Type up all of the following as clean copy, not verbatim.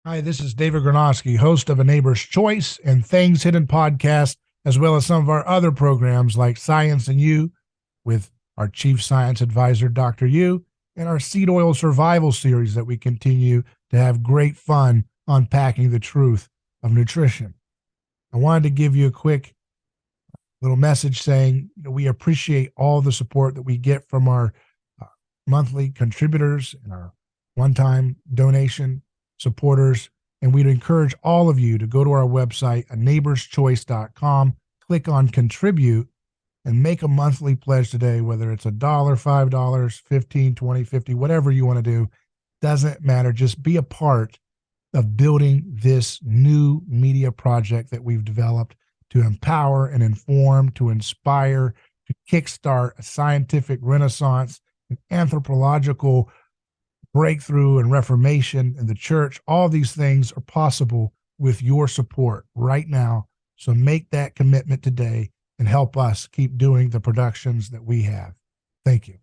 Hi, this is David Gornoski, host of A Neighbor's Choice and Things Hidden podcast, as well as some of our other programs like Science and You with our chief science advisor, Dr. Yu, and our seed oil survival series that we continue to have great fun unpacking the truth of nutrition. I wanted to give you a quick little message saying we appreciate all the support that we get from our uh, monthly contributors and our one-time donation supporters. And we'd encourage all of you to go to our website, a neighborschoice.com, click on contribute, and make a monthly pledge today, whether it's $1, $5, 15, 20, 50, whatever you want to do. Doesn't matter. Just be a part of building this new media project that we've developed to empower and inform, to inspire, to kickstart a scientific renaissance, an anthropological breakthrough and reformation in the church. All these things are possible with your support right now. So make that commitment today and help us keep doing the productions that we have. Thank you.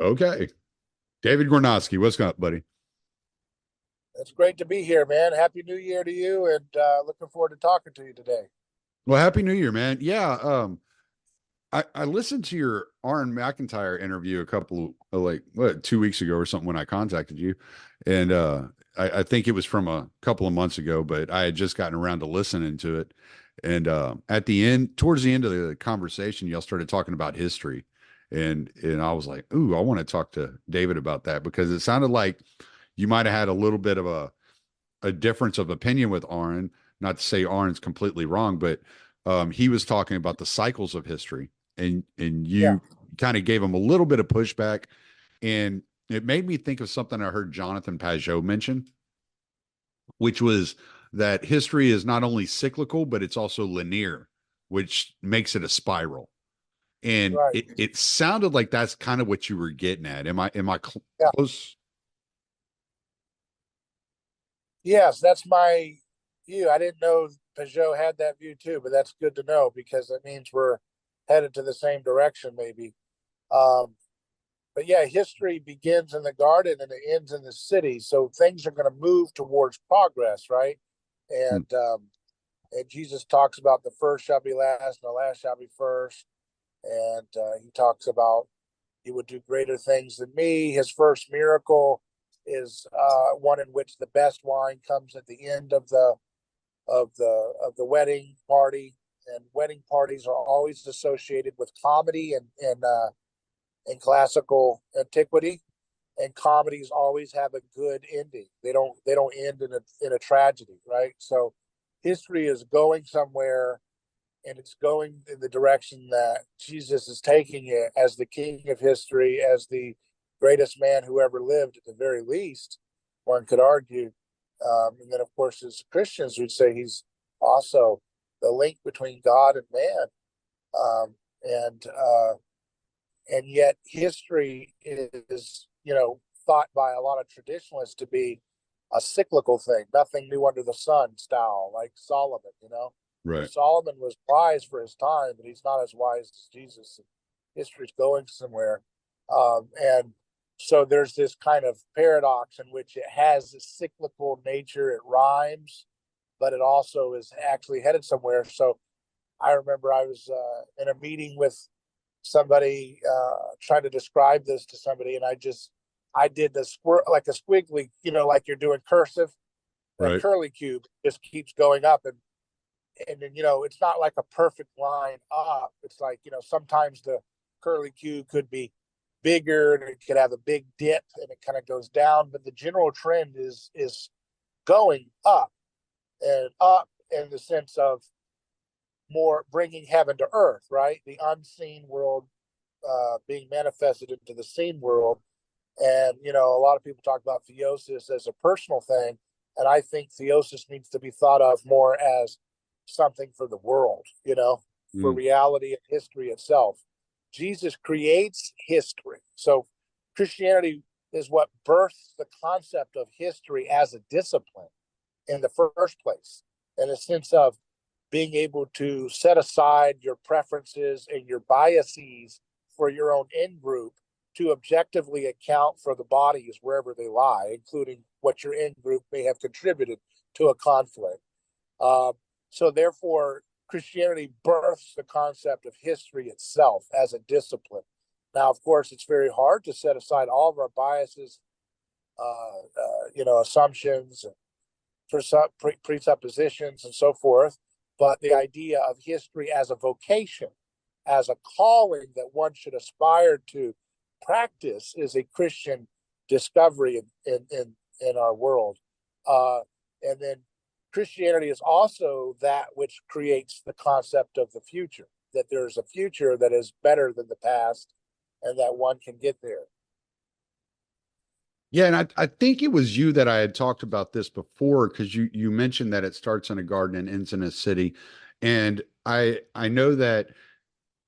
Okay. David Gornoski, what's up, buddy? It's great to be here, man. Happy New Year to you, and looking forward to talking to you today. Well, Happy New Year, man. Yeah. I listened to your Aaron McIntyre interview a couple like 2 weeks ago or something when I contacted you. And I think it was from a couple of months ago, but I had just gotten around to listening to it. And at the end, towards the end of the conversation, y'all started talking about history. And I was like, ooh, I want to talk to David about that because it sounded like you might have had a little bit of a difference of opinion with Aaron. Not to say Aaron's completely wrong, but he was talking about the cycles of history, and Yeah, you kind of gave him a little bit of pushback, and it made me think of something I heard Jonathan Pajot mention, which was that history is not only cyclical, but it's also linear, which makes it a spiral. And right. it sounded like that's kind of what you were getting at. Am I Yeah, close? yes, that's my view. I didn't know Peugeot had that view too, but that's good to know because it means we're headed to the same direction, maybe. Um, but yeah, history begins in the garden and it ends in the city, so things are going to move towards progress, right? Hmm. And Jesus talks about the first shall be last, and the last shall be first. And he talks about he would do greater things than me. His first miracle is one in which the best wine comes at the end of the wedding party, and wedding parties are always associated with comedy and classical antiquity. And comedies always have a good ending. They don't end in a tragedy, right? So history is going somewhere, and it's going in the direction that Jesus is taking it as the king of history, as the greatest man who ever lived, at the very least, one could argue. And then, of course, as Christians, we'd say he's also the link between God and man. Um, and and yet, history is, thought by a lot of traditionalists to be a cyclical thing, nothing new under the sun style, like Solomon. Right. Solomon was wise for his time, but he's not as wise as Jesus. History's going somewhere. And so there's this kind of paradox in which it has a cyclical nature, it rhymes, but it also is actually headed somewhere. So I remember I was in a meeting with somebody trying to describe this to somebody, and I did the like a squiggly, like you're doing cursive, that Right. curly cube just keeps going up, and then it's not like a perfect line up. It's like sometimes the curly Q could be bigger and it could have a big dip and it kind of goes down, but the general trend is going up, and up in the sense of more bringing heaven to earth, right? The unseen world being manifested into the seen world. And, a lot of people talk about theosis as a personal thing. And I think theosis needs to be thought of more as something for the world, for reality and history itself. Jesus creates history. So Christianity is what births the concept of history as a discipline in the first place, in a sense of being able to set aside your preferences and your biases for your own in group to objectively account for the bodies wherever they lie, including what your in group may have contributed to a conflict. So therefore, Christianity births the concept of history itself as a discipline. Now, of course, it's very hard to set aside all of our biases, assumptions, and presuppositions, and so forth. But the idea of history as a vocation, as a calling that one should aspire to practice, is a Christian discovery in our world. And then Christianity is also that which creates the concept of the future, that there's a future that is better than the past and that one can get there. Yeah, and I think it was you that I had talked about this before, because you mentioned that it starts in a garden and ends in a city. And I know that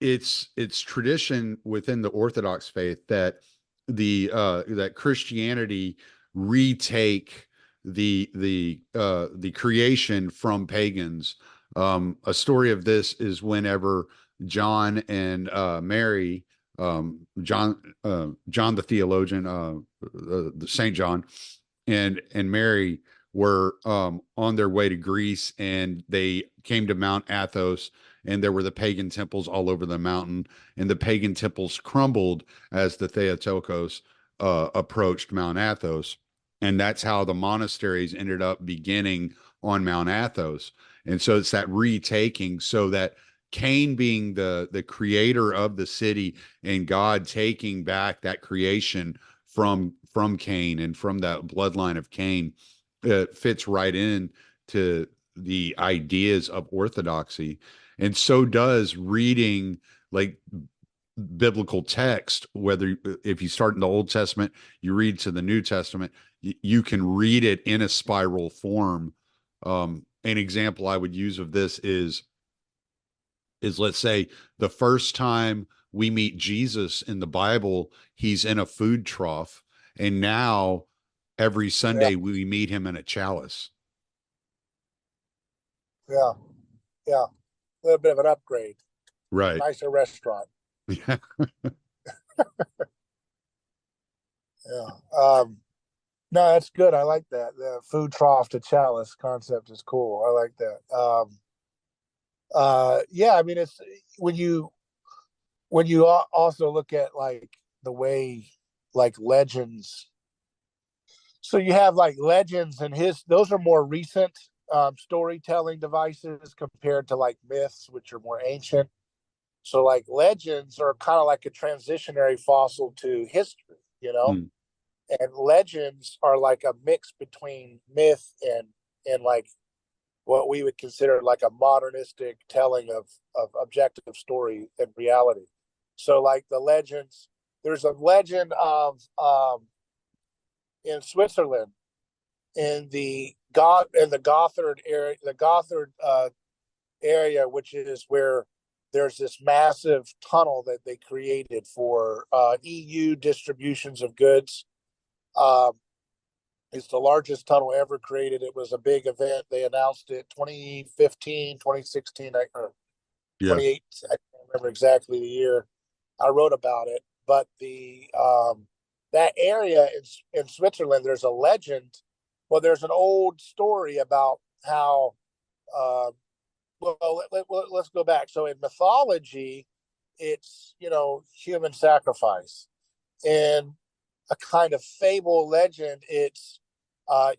it's tradition within the Orthodox faith that that Christianity retake the creation from pagans. A story of this is whenever John and Mary, John the theologian, the Saint John, and Mary were on their way to Greece, and they came to Mount Athos, and there were the pagan temples all over the mountain, and the pagan temples crumbled as the Theotokos approached Mount Athos. And that's how the monasteries ended up beginning on Mount Athos. And so it's that retaking, so that Cain being the creator of the city, and God taking back that creation from Cain and from that bloodline of Cain, fits right in to the ideas of orthodoxy. And so does reading like biblical text, whether if you start in the Old Testament, you read to the New Testament, you can read it in a spiral form. An example I would use of this is let's say the first time we meet Jesus in the Bible, he's in a food trough, and now every Sunday we meet him in a chalice. Yeah. A little bit of an upgrade. Right. Nicer restaurant. Yeah. Yeah. No, that's good. I like that. The food trough to chalice concept is cool. I like that. Yeah, I mean, it's when you also look at like the way like legends. So you have like legends, and those are more recent storytelling devices compared to like myths, which are more ancient. So like legends are kind of like a transitionary fossil to history, and legends are like a mix between myth and like what we would consider like a modernistic telling of objective story and reality. So like the legends, there's a legend of in Switzerland, in the Gothard area, which is where there's this massive tunnel that they created for EU distributions of goods. It's the largest tunnel ever created. It was a big event. They announced it 2015, 2016, or 28. I can't remember exactly the year. I wrote about it. But the that area in Switzerland, there's a legend. Well, there's an old story about how let's go back. So in mythology, it's human sacrifice. In a kind of fable legend, it's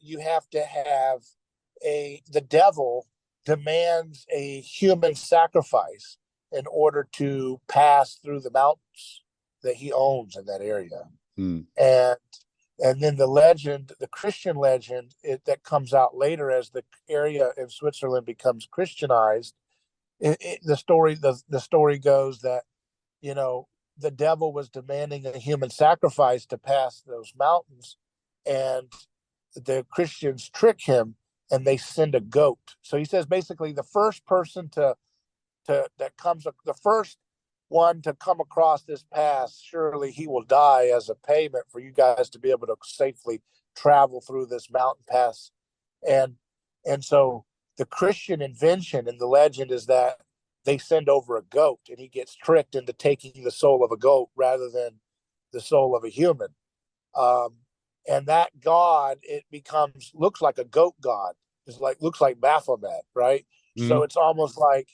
you have to have the devil demands a human sacrifice in order to pass through the mountains that he owns in that area. And then the Christian legend that comes out later as the area in Switzerland becomes Christianized. The story goes that the devil was demanding a human sacrifice to pass those mountains, and the Christians trick him and they send a goat. So he says basically the first person the first one to come across this pass, surely he will die as a payment for you guys to be able to safely travel through this mountain pass. And so the Christian invention in the legend is that they send over a goat, and he gets tricked into taking the soul of a goat rather than the soul of a human. And that god, it looks like a goat god. Looks like Baphomet, right? Mm-hmm. So it's almost like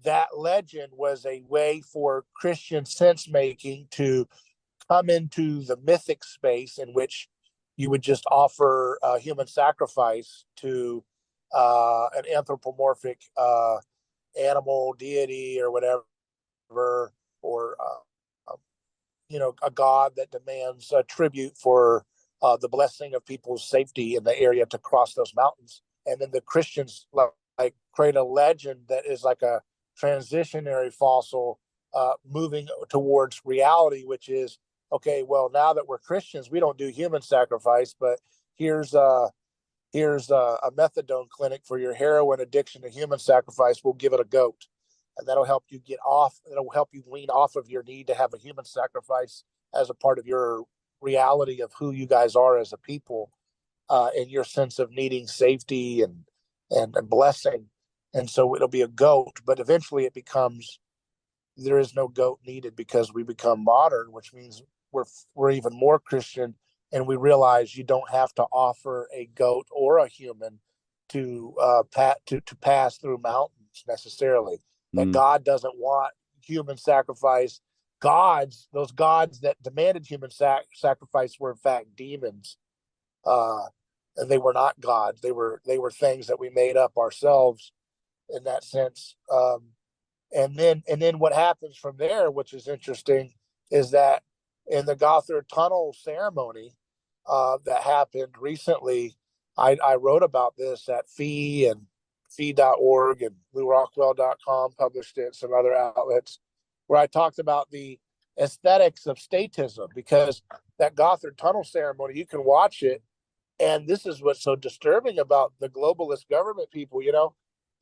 that legend was a way for Christian sense making to come into the mythic space in which you would just offer a human sacrifice to an anthropomorphic animal deity or whatever, or a god that demands a tribute for the blessing of people's safety in the area to cross those mountains. And then the Christians like create a legend that is like a transitionary fossil moving towards reality, which is, okay, well, now that we're Christians, we don't do human sacrifice, but here's a methadone clinic for your heroin addiction to human sacrifice. We'll give it a goat, and that'll help you that'll help you wean off of your need to have a human sacrifice as a part of your reality of who you guys are as a people, and your sense of needing safety and blessing. And so it'll be a goat, but eventually it becomes, there is no goat needed because we become modern, which means we're even more Christian, and we realize you don't have to offer a goat or a human to pass through mountains necessarily. That God doesn't want human sacrifice. Those gods that demanded human sacrifice were in fact demons, and they were not gods. They were things that we made up ourselves in that sense. And then what happens from there, which is interesting, is that in the Gothard Tunnel ceremony that happened recently, I wrote about this at fee.org, and LouRockwell.com published it, some other outlets, where I talked about the aesthetics of statism, because that Gothard Tunnel ceremony, you can watch it, and this is what's so disturbing about the globalist government people,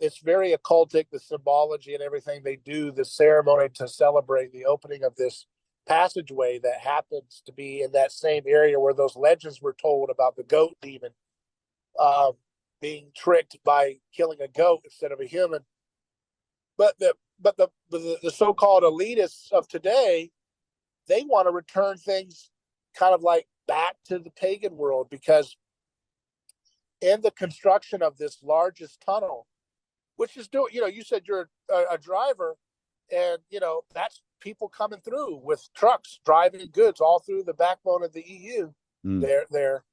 it's very occultic, the symbology and everything. They do the ceremony to celebrate the opening of this passageway that happens to be in that same area where those legends were told about the goat demon being tricked by killing a goat instead of a human. But the so-called elitists of today, they want to return things kind of like back to the pagan world, because in the construction of this largest tunnel, which is doing, you said you're a driver, and that's people coming through with trucks driving goods all through the backbone of the EU. There.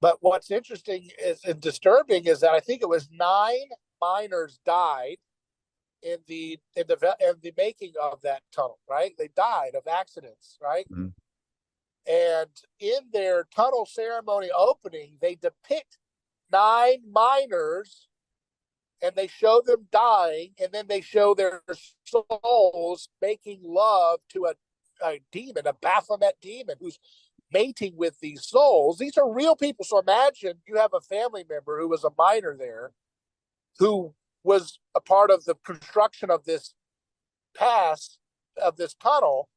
But what's interesting and disturbing is that I think it was 9 miners died in the making of that tunnel. Right, they died of accidents. Right, and in their tunnel ceremony opening, they depict 9 miners. And they show them dying, and then they show their souls making love to a demon, a Baphomet demon, who's mating with these souls. These are real people. So imagine you have a family member who was a miner there, who was a part of the construction of this pass, of this tunnel,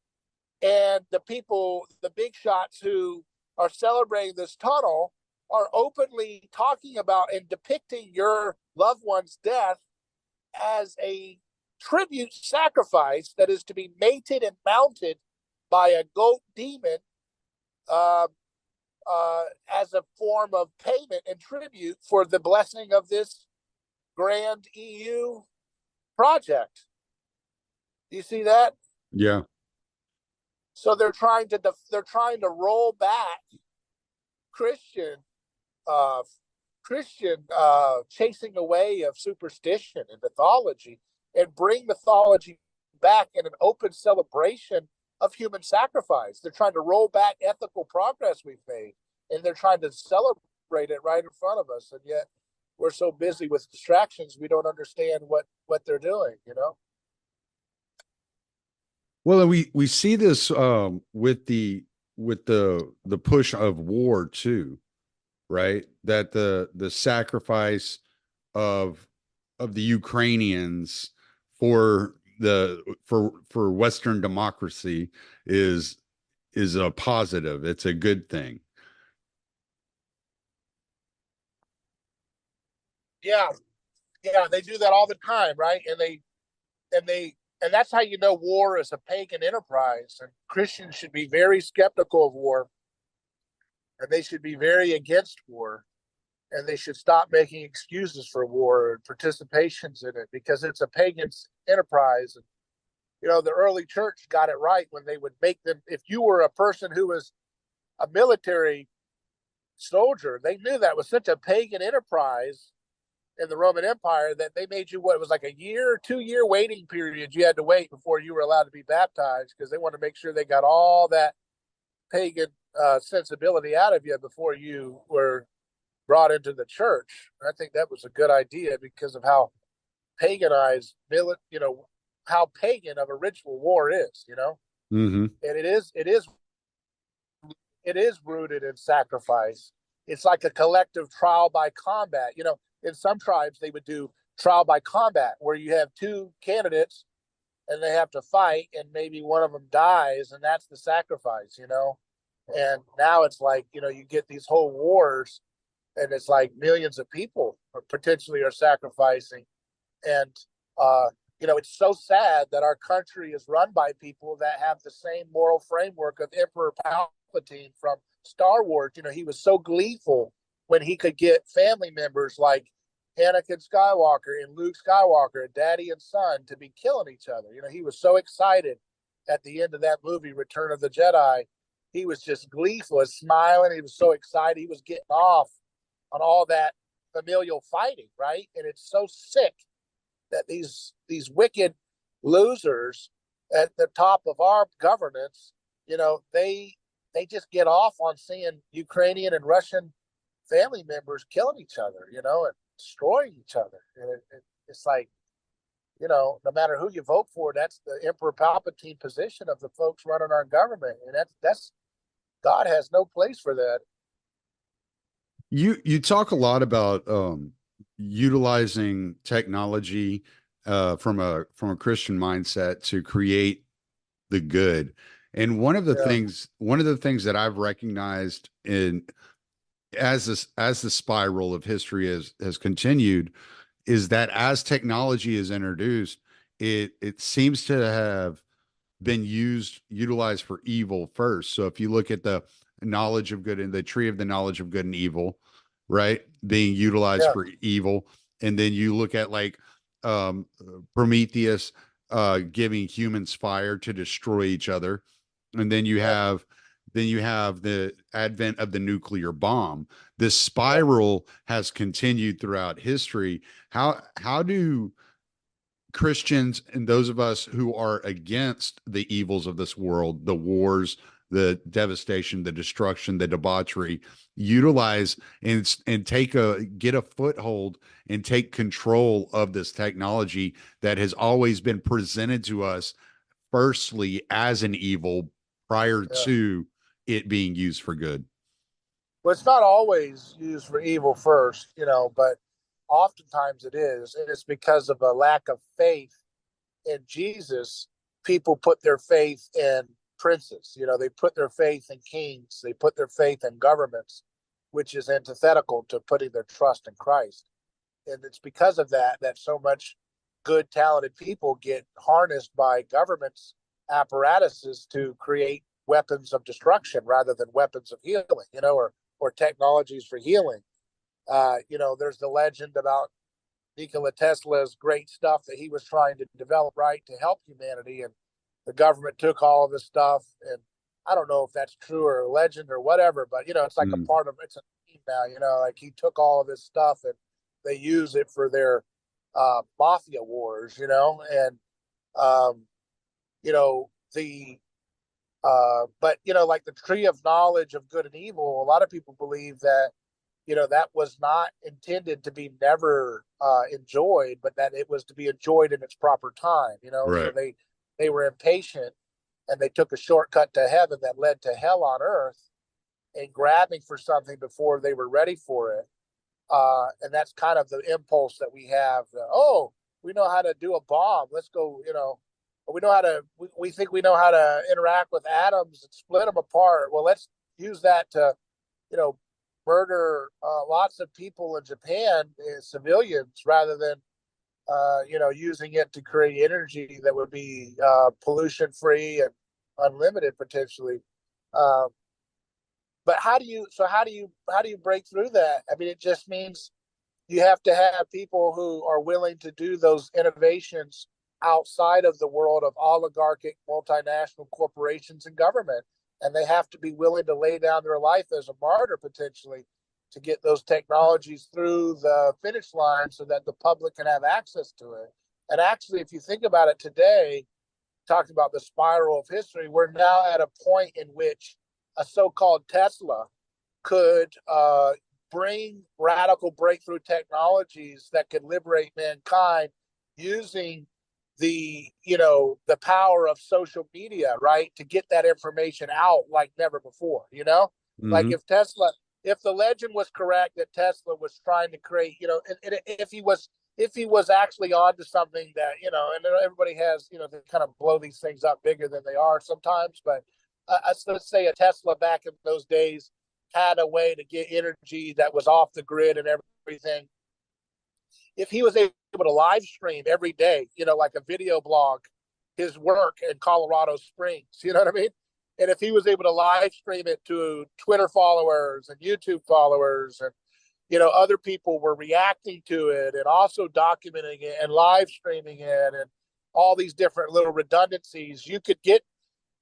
and the people, the big shots who are celebrating this tunnel, are openly talking about and depicting your loved one's death as a tribute sacrifice that is to be mated and mounted by a goat demon as a form of payment and tribute for the blessing of this grand EU project. Do you see that? Yeah. So they're trying to roll back Christian chasing away of superstition and mythology, and bring mythology back in an open celebration of human sacrifice. They're trying to roll back ethical progress we've made, and they're trying to celebrate it right in front of us. And yet we're so busy with distractions, we don't understand what they're doing, Well, and we see this with the push of war too, right? That the sacrifice of the Ukrainians for for Western democracy is a positive. It's a good thing. Yeah, yeah, they do that all the time, right? And they and that's how you know war is a pagan enterprise. And Christians should be very skeptical of war, and they should be very against war, and they should stop making excuses for war and participations in it because it's a pagan enterprise. And the early church got it right when they would make them. If you were a person who was a military soldier, they knew that was such a pagan enterprise in the Roman Empire that they made you what it was like a year, 2 year waiting period you had to wait before you were allowed to be baptized because they wanted to make sure they got all that pagan sensibility out of you before you were brought into the church. I think that was a good idea because of how paganized, how pagan of a ritual war is. Mm-hmm. And it is rooted in sacrifice. It's like a collective trial by combat. In some tribes they would do trial by combat where you have two candidates and they have to fight and maybe one of them dies and that's the sacrifice. And now it's like, you get these whole wars and it's like millions of people potentially are sacrificing. And it's so sad that our country is run by people that have the same moral framework of Emperor Palpatine from Star Wars. He was so gleeful when he could get family members like Anakin Skywalker and Luke Skywalker, daddy and son, to be killing each other. He was so excited at the end of that movie, Return of the Jedi. He was just gleeful and smiling. He was so excited. He was getting off on all that familial fighting, right? And it's so sick that these wicked losers at the top of our governance, they just get off on seeing Ukrainian and Russian family members killing each other, and destroying each other. And it's like, no matter who you vote for, that's the Emperor Palpatine position of the folks running our government, and that's God has no place for that. You talk a lot about utilizing technology from a Christian mindset to create the good. And Yeah. one of the things that I've recognized in as the spiral of history has continued is that as technology is introduced, it seems to have been utilized for evil first. So if you look at the knowledge of good and the tree of the knowledge of good and evil, right, being utilized Yeah. for evil, and then you look at like um, Prometheus giving humans fire to destroy each other, and Yeah. then you have the advent of the nuclear bomb. This Yeah. spiral has continued throughout history. How do Christians and those of us who are against the evils of this world, the wars, the devastation, the destruction, the debauchery, utilize and get a foothold and take control of this technology that has always been presented to us firstly as an evil prior Yeah. to it being used for good. Well, it's not always used for evil first, but oftentimes it is. And it's because of a lack of faith in Jesus. People put their faith in princes, they put their faith in kings, they put their faith in governments, which is antithetical to putting their trust in Christ. And it's because of that so much good, talented people get harnessed by governments' apparatuses to create weapons of destruction rather than weapons of healing, or technologies for healing. There's the legend about Nikola Tesla's great stuff that he was trying to develop, right, to help humanity, and the government took all of this stuff. And I don't know if that's true or a legend or whatever, but it's like a Mm. part of it's a theme now. Like he took all of this stuff and they use it for their mafia wars. And um, the but like the tree of knowledge of good and evil, a lot of people believe that that was not intended to be never enjoyed, but that it was to be enjoyed in its proper time. So Right. they were impatient and they took a shortcut to heaven that led to hell on earth, and grabbing for something before they were ready for it. And that's kind of the impulse that we have. Oh, we know how to do a bomb. Let's go, we think we know how to interact with atoms and split them apart. Well, let's use that to, murder lots of people in Japan, civilians, rather than, using it to create energy that would be pollution free and unlimited potentially. But how do you break through that? I mean, it just means you have to have people who are willing to do those innovations outside of the world of oligarchic multinational corporations and government. And they have to be willing to lay down their life as a martyr potentially to get those technologies through the finish line so that the public can have access to it. And actually, if you think about it today, talking about the spiral of history, we're now at a point in which a so-called Tesla could bring radical breakthrough technologies that could liberate mankind using the power of social media, right, to get that information out like never before. Like if the legend was correct that Tesla was trying to create, and if he was actually onto something that, and everybody has, they kind of blow these things up bigger than they are sometimes, but let's say a Tesla back in those days had a way to get energy that was off the grid and everything. If he was able to live stream every day, like a video blog, his work in Colorado Springs, you know what I mean? And if he was able to live stream it to Twitter followers and YouTube followers, and, other people were reacting to it and also documenting it and live streaming it and all these different little redundancies, you could get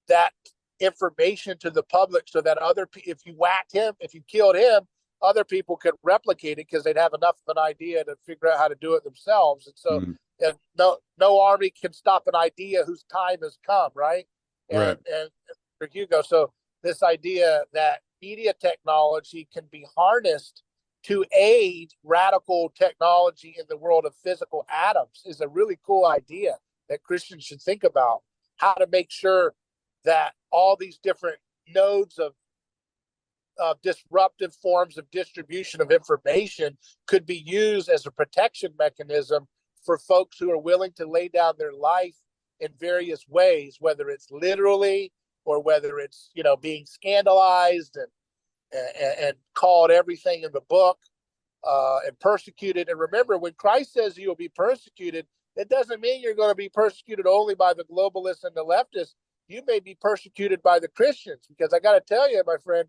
that information to the public so that if you whacked him, if you killed him, other people could replicate it because they'd have enough of an idea to figure out how to do it themselves. And so no army can stop an idea whose time has come, right? And for Hugo, so this idea that media technology can be harnessed to aid radical technology in the world of physical atoms is a really cool idea that Christians should think about. How to make sure that all these different nodes of disruptive forms of distribution of information could be used as a protection mechanism for folks who are willing to lay down their life in various ways, whether it's literally or whether it's, being scandalized and called everything in the book and persecuted. And remember, when Christ says you will be persecuted, it doesn't mean you're going to be persecuted only by the globalists and the leftists. You may be persecuted by the Christians, because I got to tell you, my friend,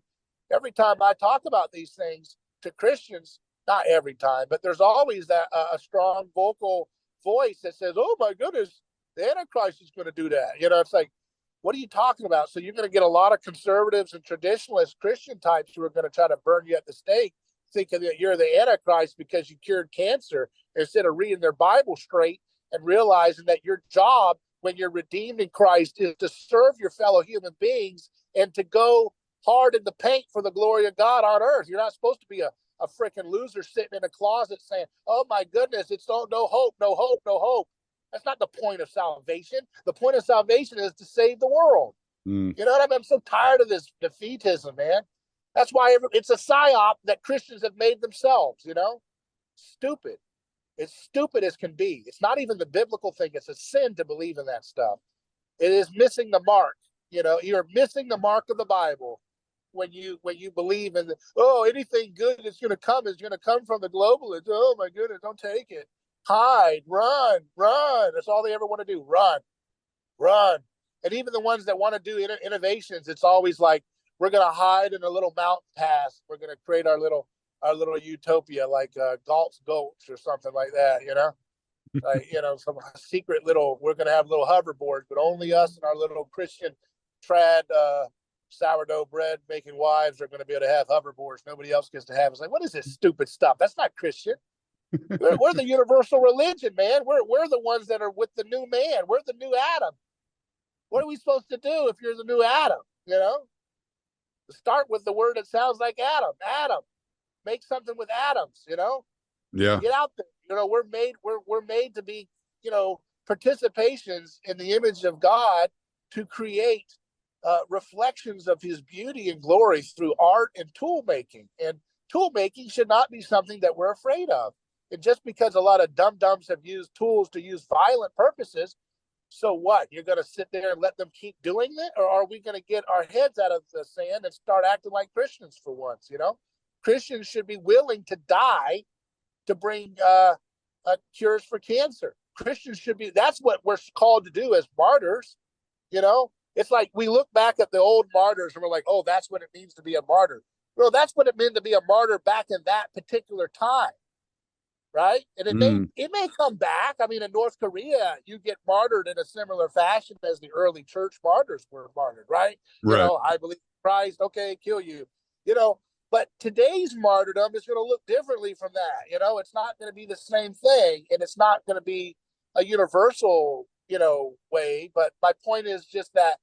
every time I talk about these things to Christians, not every time, but there's always a strong vocal voice that says, oh my goodness, the Antichrist is going to do that. It's like, what are you talking about? So you're going to get a lot of conservatives and traditionalist Christian types who are going to try to burn you at the stake, thinking that you're the Antichrist because you cured cancer, instead of reading their Bible straight and realizing that your job when you're redeemed in Christ is to serve your fellow human beings and to go hard in the paint for the glory of God on earth. You're not supposed to be a freaking loser sitting in a closet saying, oh my goodness, it's no hope, no hope, no hope. That's not the point of salvation. The point of salvation is to save the world. You know what I mean? I'm so tired of this defeatism, man. That's why it's a psyop that Christians have made themselves, Stupid. It's stupid as can be. It's not even the biblical thing. It's a sin to believe in that stuff. It is missing the mark. You're missing the mark of the Bible when you believe in anything good that's going to come is going to come from the globalists. Oh my goodness, don't take it. Hide, run. That's all they ever want to do. Run. And even the ones that want to do innovations, it's always like, we're going to hide in a little mountain pass. We're going to create our little utopia, like Galt's Gulch or something like that, like, some secret little, we're going to have little hoverboards, but only us and our little Christian trad sourdough bread making wives are going to be able to have hoverboards. Nobody else gets to have. It's like, what is this stupid stuff? That's not Christian. We're the universal religion, man. We're the ones that are with the new man. We're the new Adam. What are we supposed to do if you're the new Adam? Start with the word that sounds like Adam. Adam. Make something with atoms, Yeah. Get out there. We're made to be, participations in the image of God to create reflections of his beauty and glory through art and tool making. And tool making should not be something that we're afraid of. And just because a lot of dum-dums have used tools to use violent purposes, so what? You're going to sit there and let them keep doing it? Or are we going to get our heads out of the sand and start acting like Christians for once? You know, Christians should be willing to die to bring cures for cancer. Christians should be, that's what we're called to do as martyrs. You know, it's like we look back at the old martyrs and we're like, oh, that's what it means to be a martyr. Well, that's what it meant to be a martyr back in that particular time. Right. And it may come back. I mean, in North Korea, you get martyred in a similar fashion as the early church martyrs were martyred. Right. You know, I believe in Christ. Okay, kill you. You know, but today's martyrdom is going to look differently from that. You know, it's not going to be the same thing, and it's not going to be a universal, you know, way. But my point is just that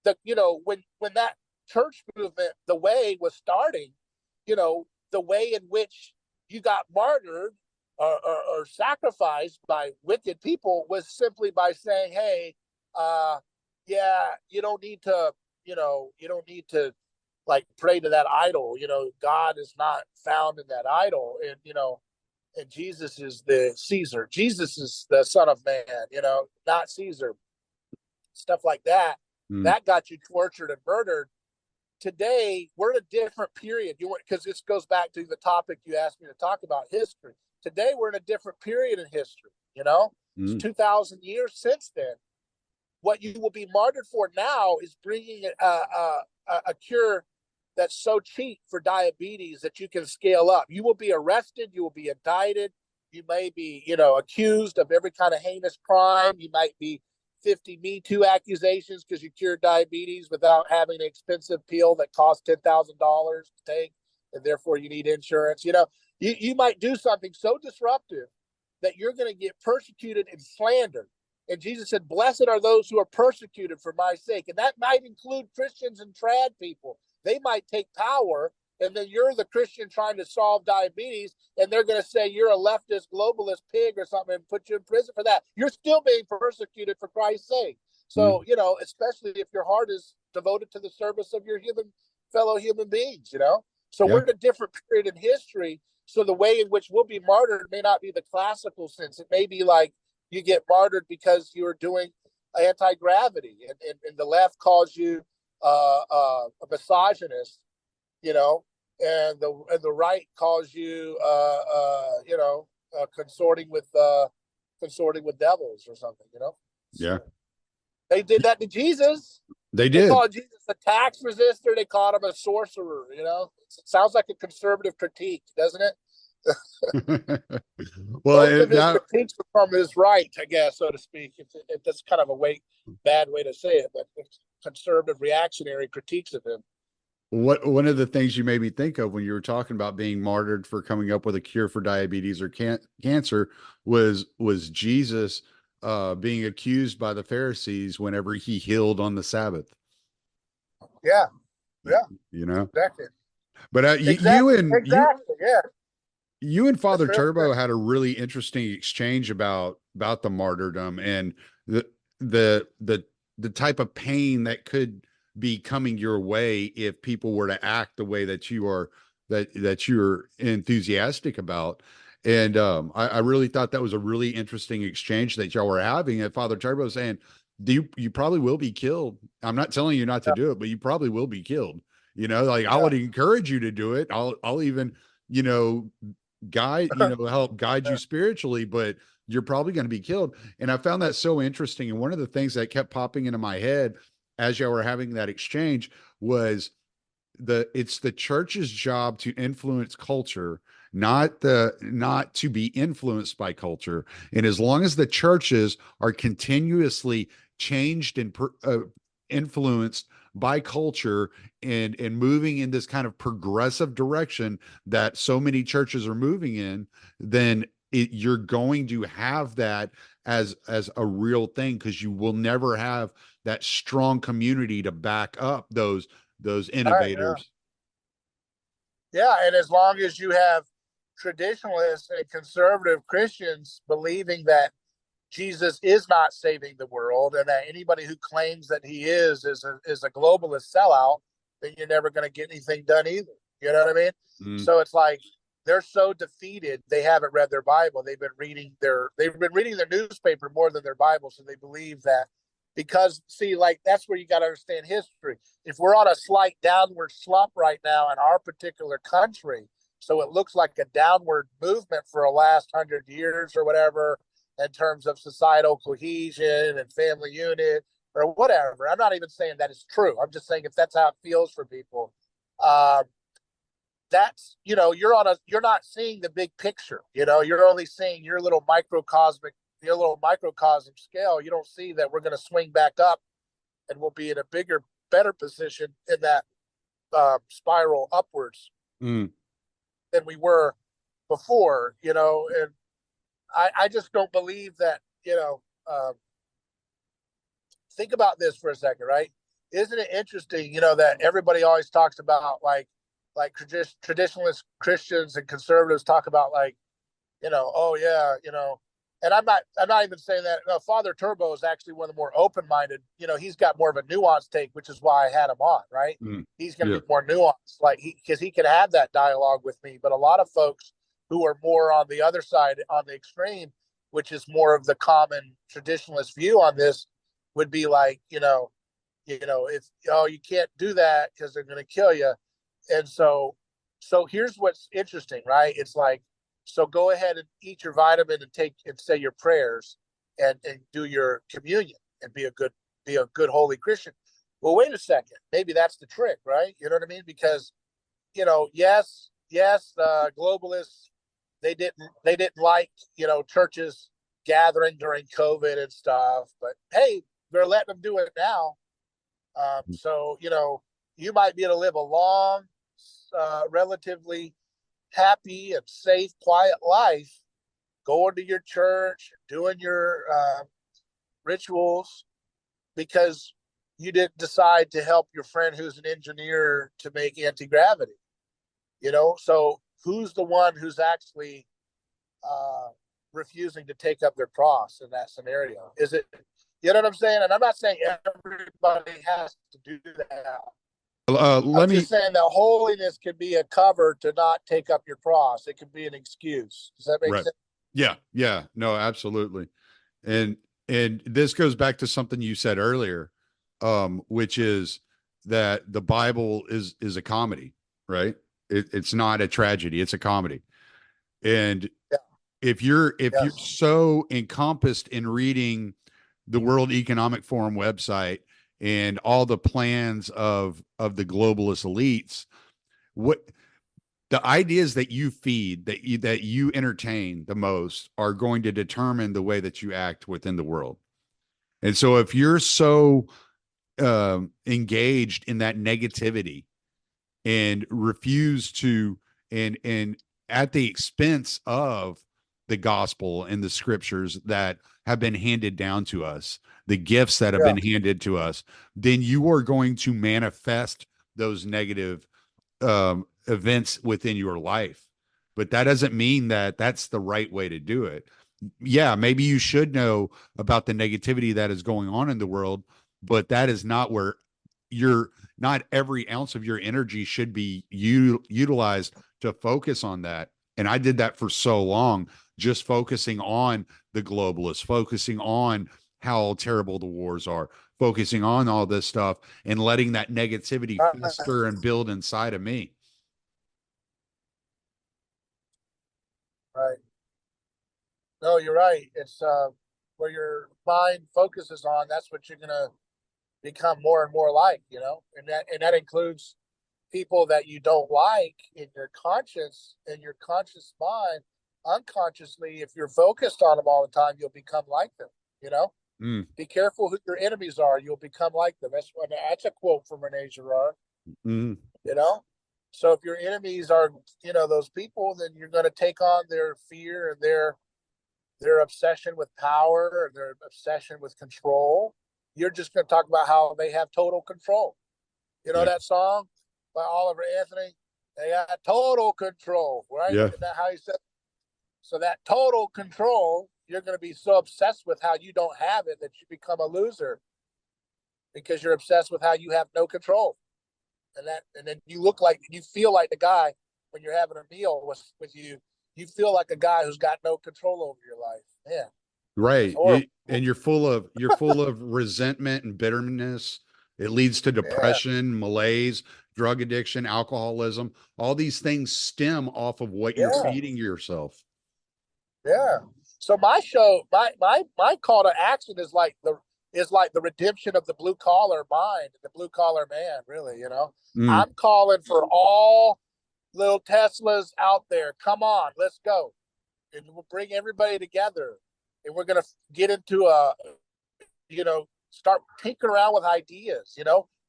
when that church movement, the way was starting, you know, the way in which you got martyred or sacrificed by wicked people was simply by saying, hey, you don't need to like pray to that idol. You know, God is not found in that idol. And, you know, and Jesus is the Caesar. Jesus is the Son of Man, you know, not Caesar. Stuff like that. That got you tortured and murdered. Today, we're in a different period. Because this goes back to the topic you asked me to talk about, history. Today, we're in a different period in history. You know, it's 2,000 years since then. What you will be martyred for now is bringing a cure that's so cheap for diabetes that you can scale up. You will be arrested. You will be indicted. You may be, you know, accused of every kind of heinous crime. You might be 50 Me Too accusations because you cured diabetes without having an expensive pill that costs $10,000 to take, and therefore you need insurance. You know, you might do something so disruptive that you're going to get persecuted and slandered. And Jesus said, blessed are those who are persecuted for my sake. And that might include Christians and trad people. They might take power, and then you're the Christian trying to solve diabetes, and they're going to say you're a leftist, globalist pig or something and put you in prison for that. You're still being persecuted for Christ's sake. So, you know, especially if your heart is devoted to the service of your fellow human beings, you know. So we're in a different period in history. So the way in which we'll be martyred may not be the classical sense. It may be like you get martyred because you're doing anti-gravity, and the left calls you a misogynist, you know, and the right calls you consorting with devils or something, you know. Yeah, they did that to Jesus. They called Jesus a tax resistor. They called him a sorcerer. You know, it sounds like a conservative critique, doesn't it? Well, most of his critiques are from his right, I guess, so to speak. That's kind of bad way to say it, but it's conservative reactionary critiques of him. One of the things you made me think of when you were talking about being martyred for coming up with a cure for diabetes or cancer was Jesus being accused by the Pharisees whenever he healed on the Sabbath. Yeah. You know, exactly. But you and Father That's Turbo had a really interesting exchange about the martyrdom and the type of pain that could be coming your way if people were to act the way that you are, that you're enthusiastic about. And I really thought that was a really interesting exchange that y'all were having. And Father Turbo saying, you probably will be killed. I'm not telling you not to do it, but you probably will be killed. You know, like I would encourage you to do it. I'll even, you know, help guide you spiritually, but you're probably going to be killed. And I found that so interesting. And one of the things that kept popping into my head as y'all were having that exchange was it's the church's job to influence culture, not to be influenced by culture. And as long as the churches are continuously changed and influenced by culture and moving in this kind of progressive direction that so many churches are moving in, then you're going to have that as a real thing, because you will never have that strong community to back up those innovators. Yeah, and as long as you have traditionalists and conservative Christians believing that Jesus is not saving the world, and that anybody who claims that he is a globalist sellout, then you're never going to get anything done either. You know what I mean? So it's like they're so defeated they haven't read their Bible. They've been reading their newspaper more than their Bible, so they believe that because see, like that's where you got to understand history. If we're on a slight downward slump right now in our particular country, so it looks like a downward movement for the last 100 years or whatever, in terms of societal cohesion and family unit or whatever. I'm not even saying that it's true. I'm just saying if that's how it feels for people, that's, you're not seeing the big picture. You're only seeing your little microcosm scale. You don't see that we're going to swing back up and we'll be in a bigger, better position in that spiral upwards than we were before, and I just don't believe that, think about this for a second, right? Isn't it interesting, that everybody always talks about like traditionalist Christians and conservatives talk about like, oh yeah, and I'm not even saying that. No, Father Turbo is actually one of the more open-minded, he's got more of a nuanced take, which is why I had him on, right? He's going to be more nuanced, like because he can have that dialogue with me. But a lot of folks who are more on the other side, on the extreme, which is more of the common traditionalist view on this, would be like, if you can't do that because they're going to kill you. And so here's what's interesting, right? It's like, so go ahead and eat your vitamin and say your prayers and do your communion and be a good holy Christian. Well, wait a second, maybe that's the trick, right? You know what I mean? Because yes, the globalists, they didn't like, churches gathering during COVID and stuff, but hey, they're letting them do it now. So, you might be able to live a long, relatively happy and safe, quiet life, going to your church, doing your rituals, because you didn't decide to help your friend who's an engineer to make anti-gravity. So who's the one who's actually refusing to take up their cross in that scenario? Is it, you know what I'm saying? And I'm not saying everybody has to do that. I'm just saying that holiness can be a cover to not take up your cross. It can be an excuse. Does that make sense? Yeah. No, absolutely. And this goes back to something you said earlier, which is that the Bible is a comedy, right? It's not a tragedy. It's a comedy. And if you're so encompassed in reading the World Economic Forum website and all the plans of the globalist elites, what the ideas that you feed, that you entertain the most, are going to determine the way that you act within the world. And so if you're so engaged in that negativity and refuse to, and at the expense of the gospel and the scriptures that have been handed down to us, the gifts that have been handed to us, then you are going to manifest those negative events within your life. But that doesn't mean that that's the right way to do it. Yeah, maybe you should know about the negativity that is going on in the world, but that is not where not every ounce of your energy should be utilized to focus on that. And I did that for so long, just focusing on the globalists, focusing on how terrible the wars are, focusing on all this stuff, and letting that negativity fester and build inside of me. Right. No, you're right. It's where your mind focuses on, that's what you're gonna become more and more like, and that includes people that you don't like in your conscious mind. Unconsciously, if you're focused on them all the time, you'll become like them. Be careful who your enemies are. You'll become like them. That's a quote from Rene Girard. So if your enemies are, those people, then you're going to take on their fear and their obsession with power or their obsession with control. You're just going to talk about how they have total control. That song by Oliver Anthony? They got total control, right? Yeah. Isn't that how he said it? So that total control, you're going to be so obsessed with how you don't have it that you become a loser because you're obsessed with how you have no control. And then you feel like the guy when you're having a meal with you feel like a guy who's got no control over your life. Yeah. Right. And you're full of resentment and bitterness. It leads to depression, malaise, drug addiction, alcoholism. All these things stem off of what you're feeding yourself. Yeah. So my call to action is like the redemption of the blue collar mind, the blue collar man, really, I'm calling for all little Teslas out there. Come on, let's go. And we'll bring everybody together. And we're going to get into start tinkering around with ideas,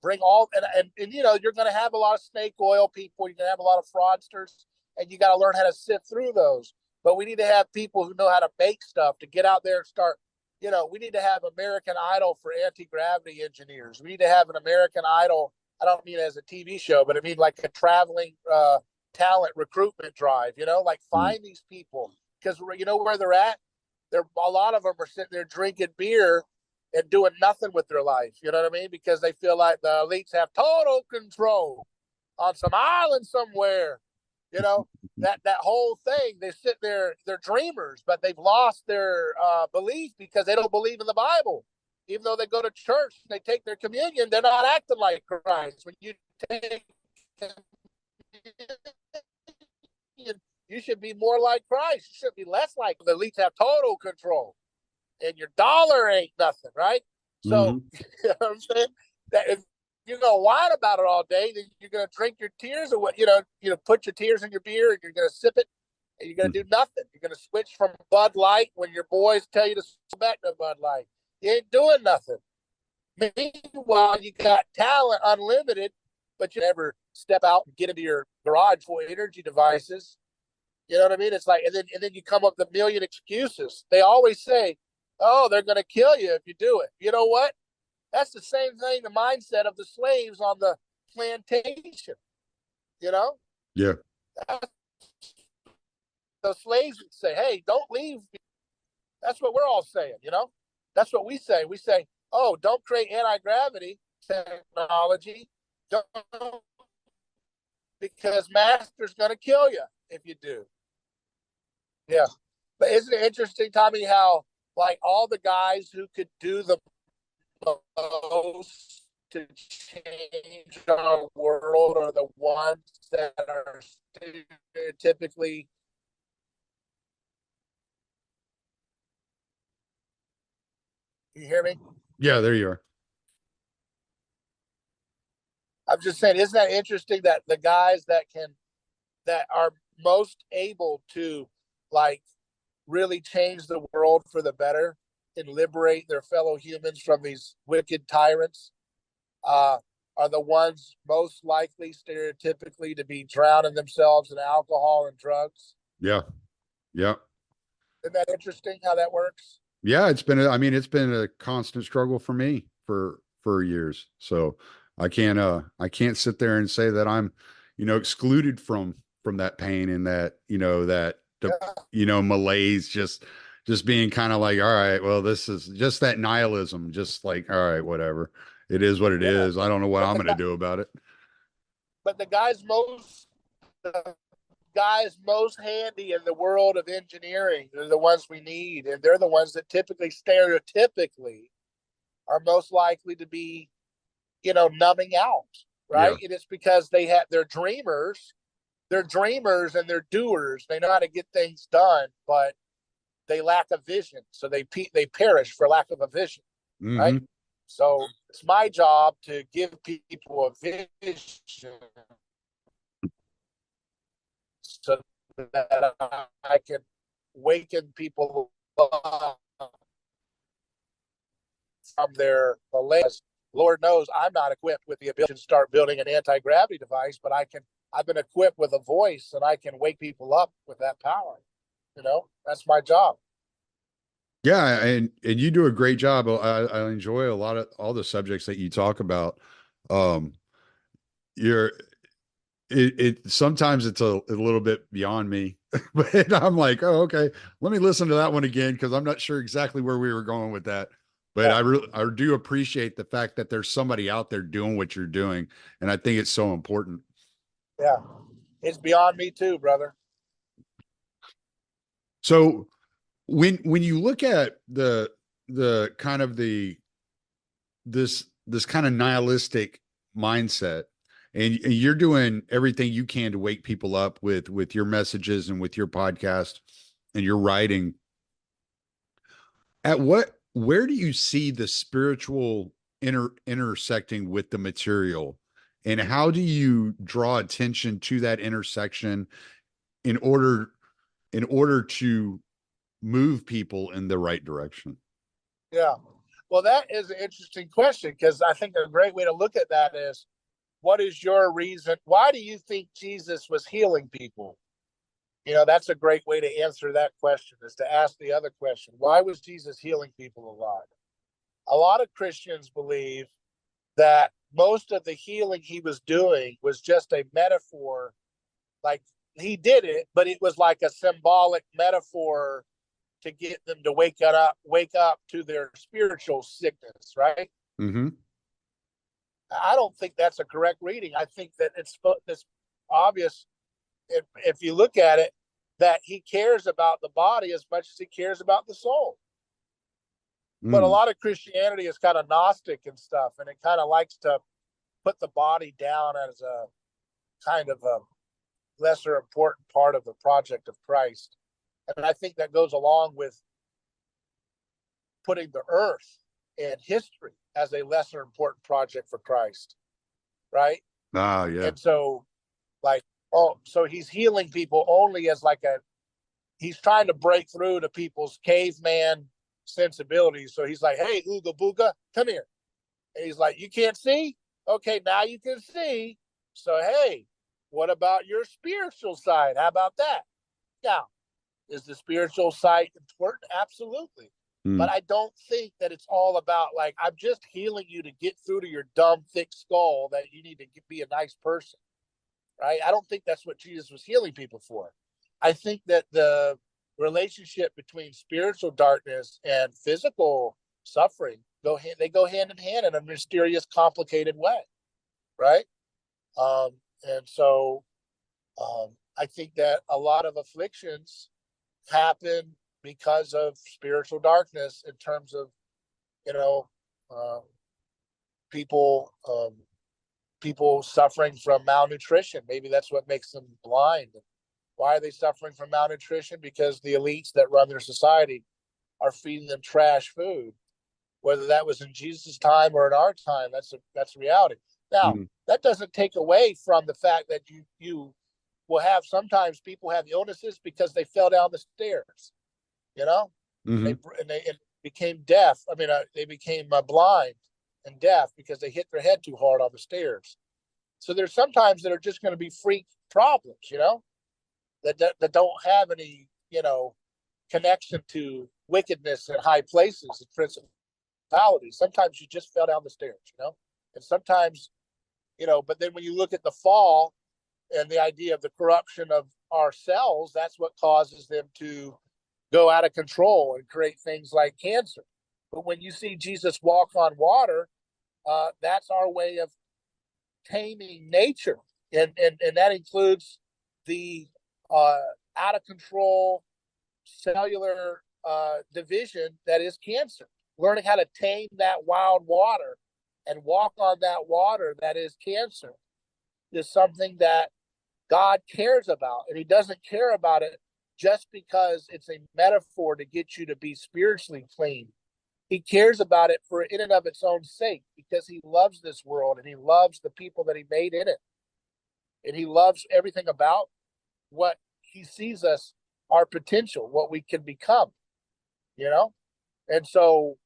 bring all, and you're going to have a lot of snake oil people. You're going to have a lot of fraudsters, and you got to learn how to sift through those. But we need to have people who know how to make stuff to get out there and start, we need to have American Idol for anti-gravity engineers. We need to have an American Idol. I don't mean as a TV show, but I mean like a traveling talent recruitment drive, like find these people because you know where they're at. A lot of them are sitting there drinking beer and doing nothing with their life. You know what I mean? Because they feel like the elites have total control on some island somewhere. That whole thing. They sit there, they're dreamers, but they've lost their belief because they don't believe in the Bible. Even though they go to church and they take their communion, they're not acting like Christ. When you take communion, you should be more like Christ. You should be less like the elites have total control. And your dollar ain't nothing, right? So, you know what I'm saying? That if you're going to whine about it all day, then you're going to drink your tears or put your tears in your beer and you're going to sip it and you're going to do nothing. You're going to switch from Bud Light when your boys tell you to switch back to Bud Light. You ain't doing nothing. Meanwhile, you got talent unlimited, but you never step out and get into your garage for energy devices. You know what I mean? It's like, and then you come up with a million excuses. They always say, "Oh, they're going to kill you if you do it." You know what? That's the same thing, the mindset of the slaves on the plantation. Yeah. The slaves would say, "Hey, don't leave." That's what we're all saying. That's what we say. We say, "Oh, don't create anti-gravity technology, don't, because master's going to kill you if you do." Yeah. But isn't it interesting, Tommy, how like all the guys who could do the most to change our world are the ones that are stereotypically. You hear me? Yeah, there you are. I'm just saying, isn't that interesting that the guys that are most able to like really change the world for the better and liberate their fellow humans from these wicked tyrants are the ones most likely stereotypically to be drowning themselves in alcohol and drugs. Yeah. Yeah. Isn't that interesting how that works? Yeah, it's been a constant struggle for me for years. So I can't sit there and say that I'm, excluded from that pain and that, malaise, just being kind of like, all right, well, this is just that nihilism, just like, all right, whatever. It is what it is. I don't know what I'm going to do about it. But the guys most handy in the world of engineering are the ones we need, and they're the ones that stereotypically are most likely to be, numbing out, right? Yeah. And it's because they're dreamers and they're doers. They know how to get things done, but they lack a vision, so they perish for lack of a vision, right? So it's my job to give people a vision so that I can waken people up from their malaise. Lord knows I'm not equipped with the ability to start building an anti-gravity device, but I've been equipped with a voice and I can wake people up with that power. That's my job. Yeah. And you do a great job. I enjoy a lot of all the subjects that you talk about. it sometimes it's a little bit beyond me, but I'm like, oh, okay, let me listen to that one again, because I'm not sure exactly where we were going with that. But I do appreciate the fact that there's somebody out there doing what you're doing, and I think it's so important. Yeah, it's beyond me too, brother. So when you look at the kind of this kind of nihilistic mindset, and you're doing everything you can to wake people up with your messages and with your podcast and your writing, where do you see the spiritual intersecting with the material, and how do you draw attention to that intersection in order to move people in the right direction? Yeah. Well, that is an interesting question, because I think a great way to look at that is, what is your reason? Why do you think Jesus was healing people? That's a great way to answer that question, is to ask the other question. Why was Jesus healing people a lot? A lot of Christians believe that most of the healing he was doing was just a metaphor. Like, he did it, but it was like a symbolic metaphor to get them to wake up to their spiritual sickness, right? Mm-hmm. I don't think that's a correct reading. I think that it's obvious, if you look at it, that he cares about the body as much as he cares about the soul. But a lot of Christianity is kind of Gnostic and stuff, and it kind of likes to put the body down as a kind of a lesser important part of the project of Christ. And I think that goes along with putting the earth and history as a lesser important project for Christ, right? Ah, yeah. And so, like, so he's healing people only as he's trying to break through to people's caveman sensibilities. So he's like, hey, Ooga Booga, come here. And he's like, you can't see? Okay, now you can see. So, hey, what about your spiritual side? How about that? Now, is the spiritual side important? Absolutely. But I don't think that it's all about, like, I'm just healing you to get through to your dumb, thick skull that you need to be a nice person, right? I don't think that's what Jesus was healing people for. I think that the relationship between spiritual darkness and physical suffering go hand in hand in a mysterious, complicated way, right? And so I think that a lot of afflictions happen because of spiritual darkness, in terms of people suffering from malnutrition. Maybe that's what makes them blind. Why are they suffering from malnutrition? Because the elites that run their society are feeding them trash food. Whether that was in Jesus' time or in our time, that's reality. Now, that doesn't take away from the fact that you will have, sometimes people have illnesses because they fell down the stairs. They became deaf. I mean, they became blind and deaf because they hit their head too hard on the stairs. So there's sometimes that are just going to be freak problems, that don't have any, connection to wickedness in high places and principalities. Sometimes you just fell down the stairs, and sometimes, but then when you look at the fall and the idea of the corruption of our cells, that's what causes them to go out of control and create things like cancer. But when you see Jesus walk on water, that's our way of taming nature. And that includes the out of control cellular division that is cancer. Learning how to tame that wild water and walk on that water that is cancer is something that God cares about. And he doesn't care about it just because it's a metaphor to get you to be spiritually clean. He cares about it for in and of its own sake, because he loves this world and he loves the people that he made in it. And he loves everything about what he sees us, our potential, what we can become, And so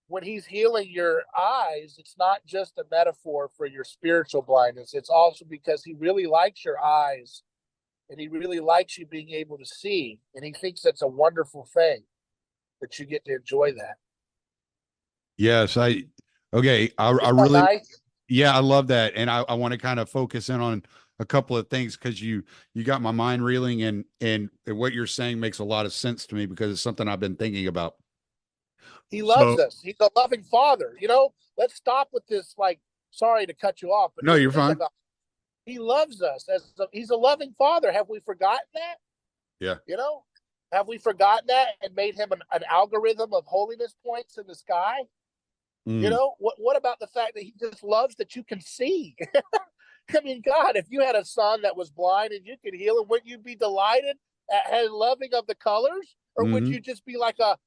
when he's healing your eyes, it's not just a metaphor for your spiritual blindness. It's also because he really likes your eyes. And he really likes you being able to see. And he thinks that's a wonderful thing, that you get to enjoy that. Yes, I really, nice? Yeah, I love that. And I want to kind of focus in on a couple of things because you got my mind reeling, and what you're saying makes a lot of sense to me because it's something I've been thinking about. He loves So us. He's a loving father. Let's stop with this. Like, sorry to cut you off, but no, just you're think fine. about it. He loves us he's a loving father. Have we forgotten that? Yeah. Have we forgotten that and made him an algorithm of holiness points in the sky? Mm. What about the fact that he just loves that you can see? I mean, God, if you had a son that was blind and you could heal him, wouldn't you be delighted at loving of the colors? Or would Mm-hmm. you just be like a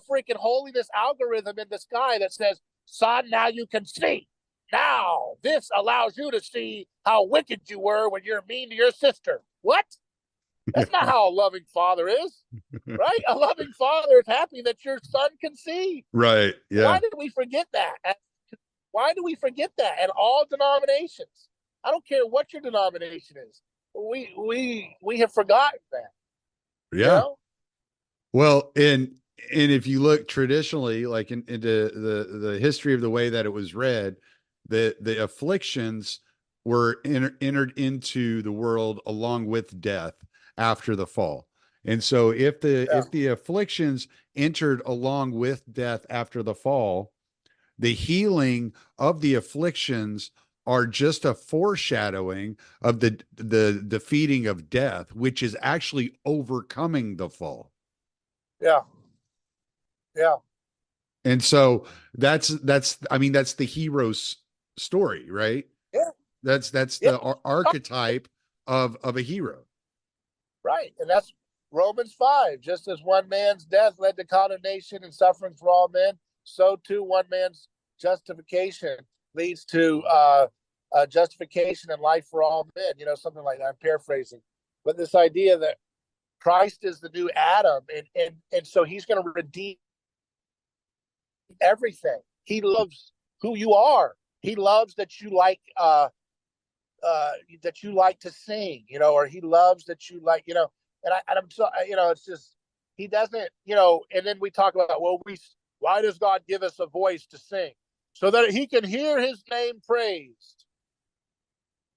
freaking holiness algorithm in the sky that says, son, now you can see. Now this allows you to see how wicked you were when you're mean to your sister. What? That's not how a loving father is, right? A loving father is happy that your son can see. Right. Why Yeah. did we forget that? Why do we forget that? And all denominations. I don't care what your denomination is. We have forgotten that. You Yeah. know? Well, and if you look traditionally, like into the history of the way that it was read, the afflictions were entered into the world along with death after the fall. And so Yeah. if the afflictions entered along with death after the fall, the healing of the afflictions are just a foreshadowing of the defeating of death, which is actually overcoming the fall. Yeah. Yeah. And so that's I mean that's the hero's story, right? Yeah. That's Yeah. the archetype of a hero. Right. And that's Romans 5. Just as one man's death led to condemnation and suffering for all men, so too one man's justification leads to justification and life for all men. Something like that. I'm paraphrasing. But this idea that Christ is the new Adam, and so he's going to redeem everything. He loves who you are. He loves that you like to sing, or he loves that you like, and I'm so, it's just, he doesn't, and then we talk about, well, why does God give us a voice to sing? So that he can hear his name praised.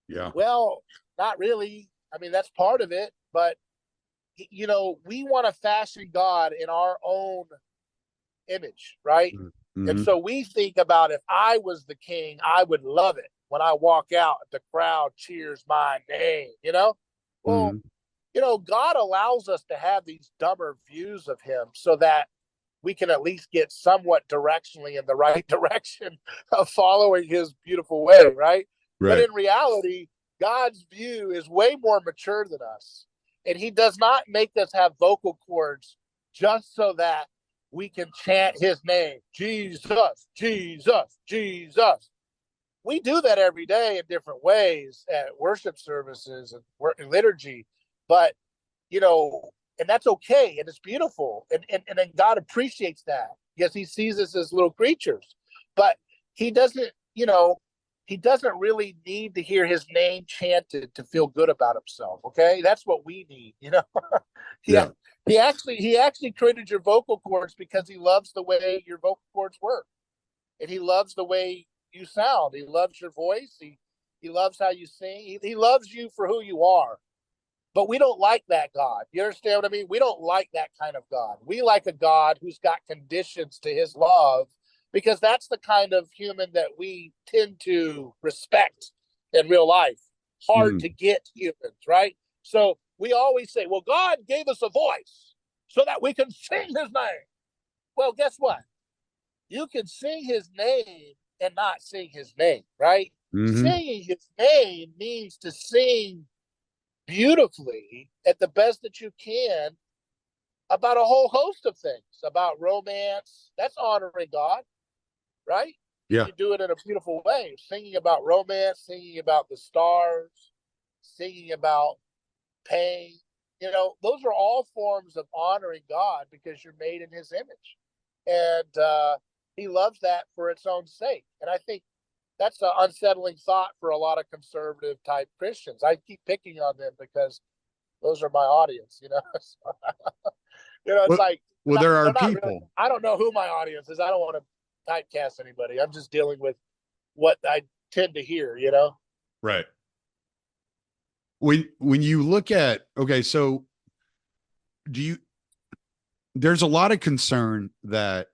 Yeah. Well, not really. I mean, that's part of it, but we want to fashion God in our own image, right? And Mm-hmm. so we think about, if I was the king, I would love it when I walk out, the crowd cheers my name, Well, Mm-hmm. God allows us to have these dumber views of him so that we can at least get somewhat directionally in the right direction of following his beautiful way, right? But Right. in reality, God's view is way more mature than us. And he does not make us have vocal cords just so that we can chant his name, Jesus, Jesus, Jesus. We do that every day in different ways at worship services and liturgy, but and that's okay, and it's beautiful, and then God appreciates that. Yes, he sees us as little creatures, but he doesn't, he doesn't really need to hear his name chanted to feel good about himself. Okay, that's what we need. Yeah, Yeah. he actually created your vocal cords because he loves the way your vocal cords work, and he loves the way you sound. He loves your voice. He loves how you sing. He loves you for who you are. But we don't like that God. You understand what I mean? We don't like that kind of God. We like a God who's got conditions to his love, because that's the kind of human that we tend to respect in real life. Hard Mm-hmm. to get humans, right? So we always say, well, God gave us a voice so that we can sing his name. Well, guess what? You can sing his name and not sing his name, right? Mm-hmm. Singing his name means to sing beautifully at the best that you can about a whole host of things, about romance. That's honoring God, right? And Yeah. you do it in a beautiful way, singing about romance, singing about the stars, singing about pain. Those are all forms of honoring God because you're made in his image. And he loves that for its own sake. And I think that's an unsettling thought for a lot of conservative type Christians. I keep picking on them because those are my audience, it's Well, like well, there are they're not really. people. I don't know who my audience is. I don't want to typecast anybody. I'm just dealing with what I tend to hear, you know? Right. When you look at, okay, so there's a lot of concern that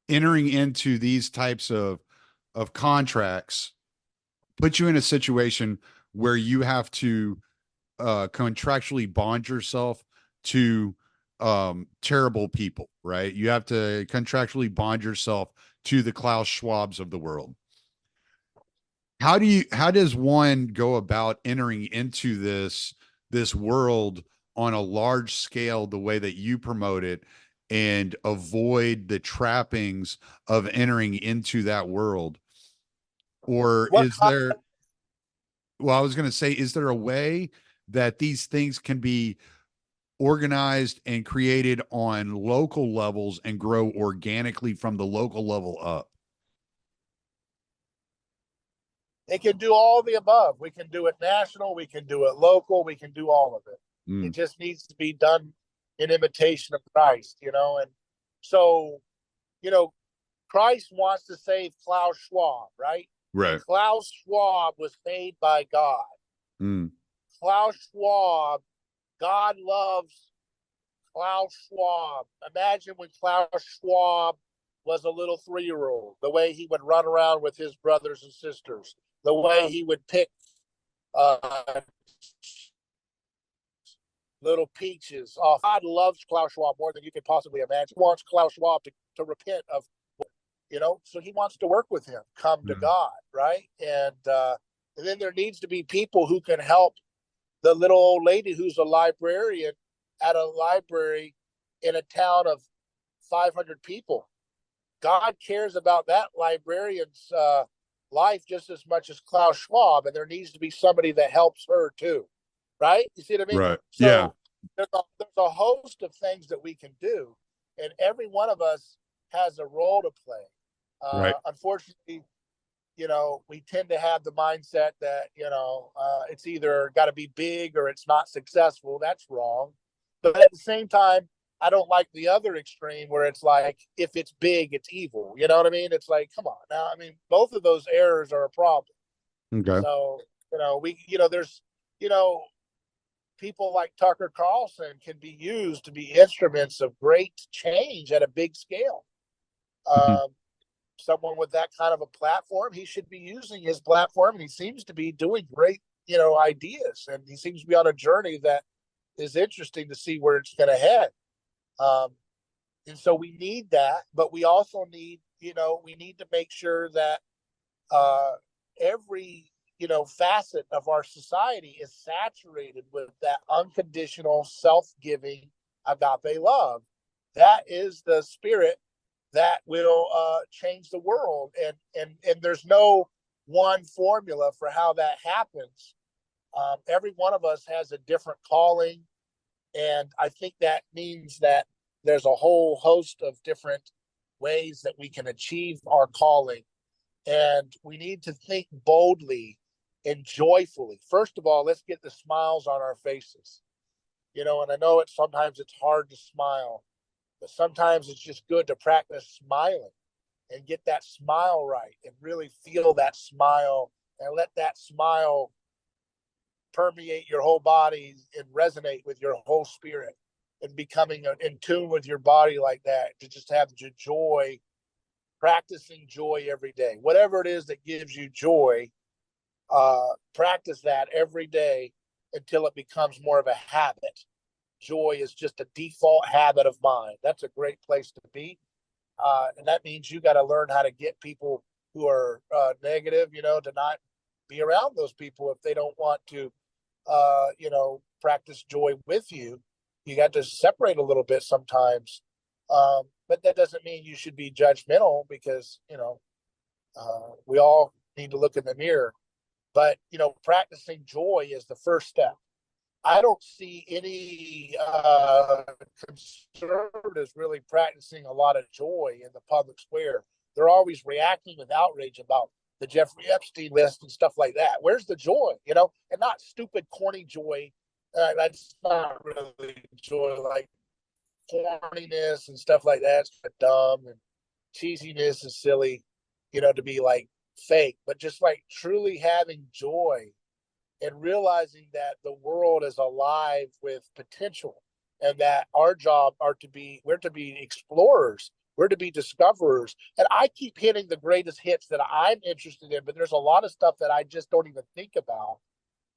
entering into these types of contracts put you in a situation where you have to contractually bond yourself to terrible people, right? You have to contractually bond yourself to the Klaus Schwabs of the world. How does one go about entering into this world on a large scale the way that you promote it and avoid the trappings of entering into that world? Or is there, well, I was going to say, is there a way that these things can be organized and created on local levels and grow organically from the local level up? It can do all the above. We can do it national, we can do it local, we can do all of it. It just needs to be done in imitation of Christ, you know. And so, you know, Christ wants to save Klaus Schwab, right? Right. Klaus Schwab was made by God. Klaus Schwab, God loves Klaus Schwab. Imagine when Klaus Schwab was a little 3-year-old, the way he would run around with his brothers and sisters, the way he would pick little peaches off. God loves Klaus Schwab more than you could possibly imagine. He wants Klaus Schwab to repent of, you know, so he wants to work with him, come to God, right? And then there needs to be people who can help the little old lady who's a librarian at a library in a town of 500 people. God cares about that librarian's life just as much as Klaus Schwab, and there needs to be somebody that helps her too, right? You see what I mean? Right. So yeah. There's a host of things that we can do, and every one of us has a role to play. Right. Unfortunately, you know, we tend to have the mindset that, you know, it's either got to be big or it's not successful. That's wrong. But at the same time, I don't like the other extreme where it's like, if it's big, it's evil. You know what I mean? It's like, come on now. I mean, both of those errors are a problem. Okay. So, you know, there's, you know, people like Tucker Carlson can be used to be instruments of great change at a big scale. Someone with that kind of a platform, he should be using his platform, and he seems to be doing great, you know, ideas, and he seems to be on a journey that is interesting to see where it's going to head. And so we need that, but we also need, you know, we need to make sure that every, you know, facet of our society is saturated with that unconditional, self-giving agape love. That is the spirit that will change the world, and there's no one formula for how that happens. Every one of us has a different calling, and I think that means that there's a whole host of different ways that we can achieve our calling, and we need to think boldly and joyfully. First of all, let's get the smiles on our faces, you know. And I know sometimes it's hard to smile, but sometimes it's just good to practice smiling and get that smile right and really feel that smile and let that smile permeate your whole body and resonate with your whole spirit, and becoming in tune with your body like that, to just have joy, practicing joy every day. Whatever it is that gives you joy, practice that every day until it becomes more of a habit. Joy is just a default habit of mine. That's a great place to be. And that means you got to learn how to get people who are negative, you know, to not be around those people if they don't want to, you know, practice joy with you. You got to separate a little bit sometimes. But that doesn't mean you should be judgmental, because, you know, we all need to look in the mirror. But, you know, practicing joy is the first step. I don't see any conservatives really practicing a lot of joy in the public square. They're always reacting with outrage about the Jeffrey Epstein list and stuff like that. Where's the joy, you know? And not stupid, corny joy. That's not really joy, like corniness and stuff like that. It's dumb. And cheesiness is silly, to be like fake, but just like truly having joy and realizing that the world is alive with potential and that our job we're to be explorers, we're to be discoverers. And I keep hitting the greatest hits that I'm interested in, but there's a lot of stuff that I just don't even think about.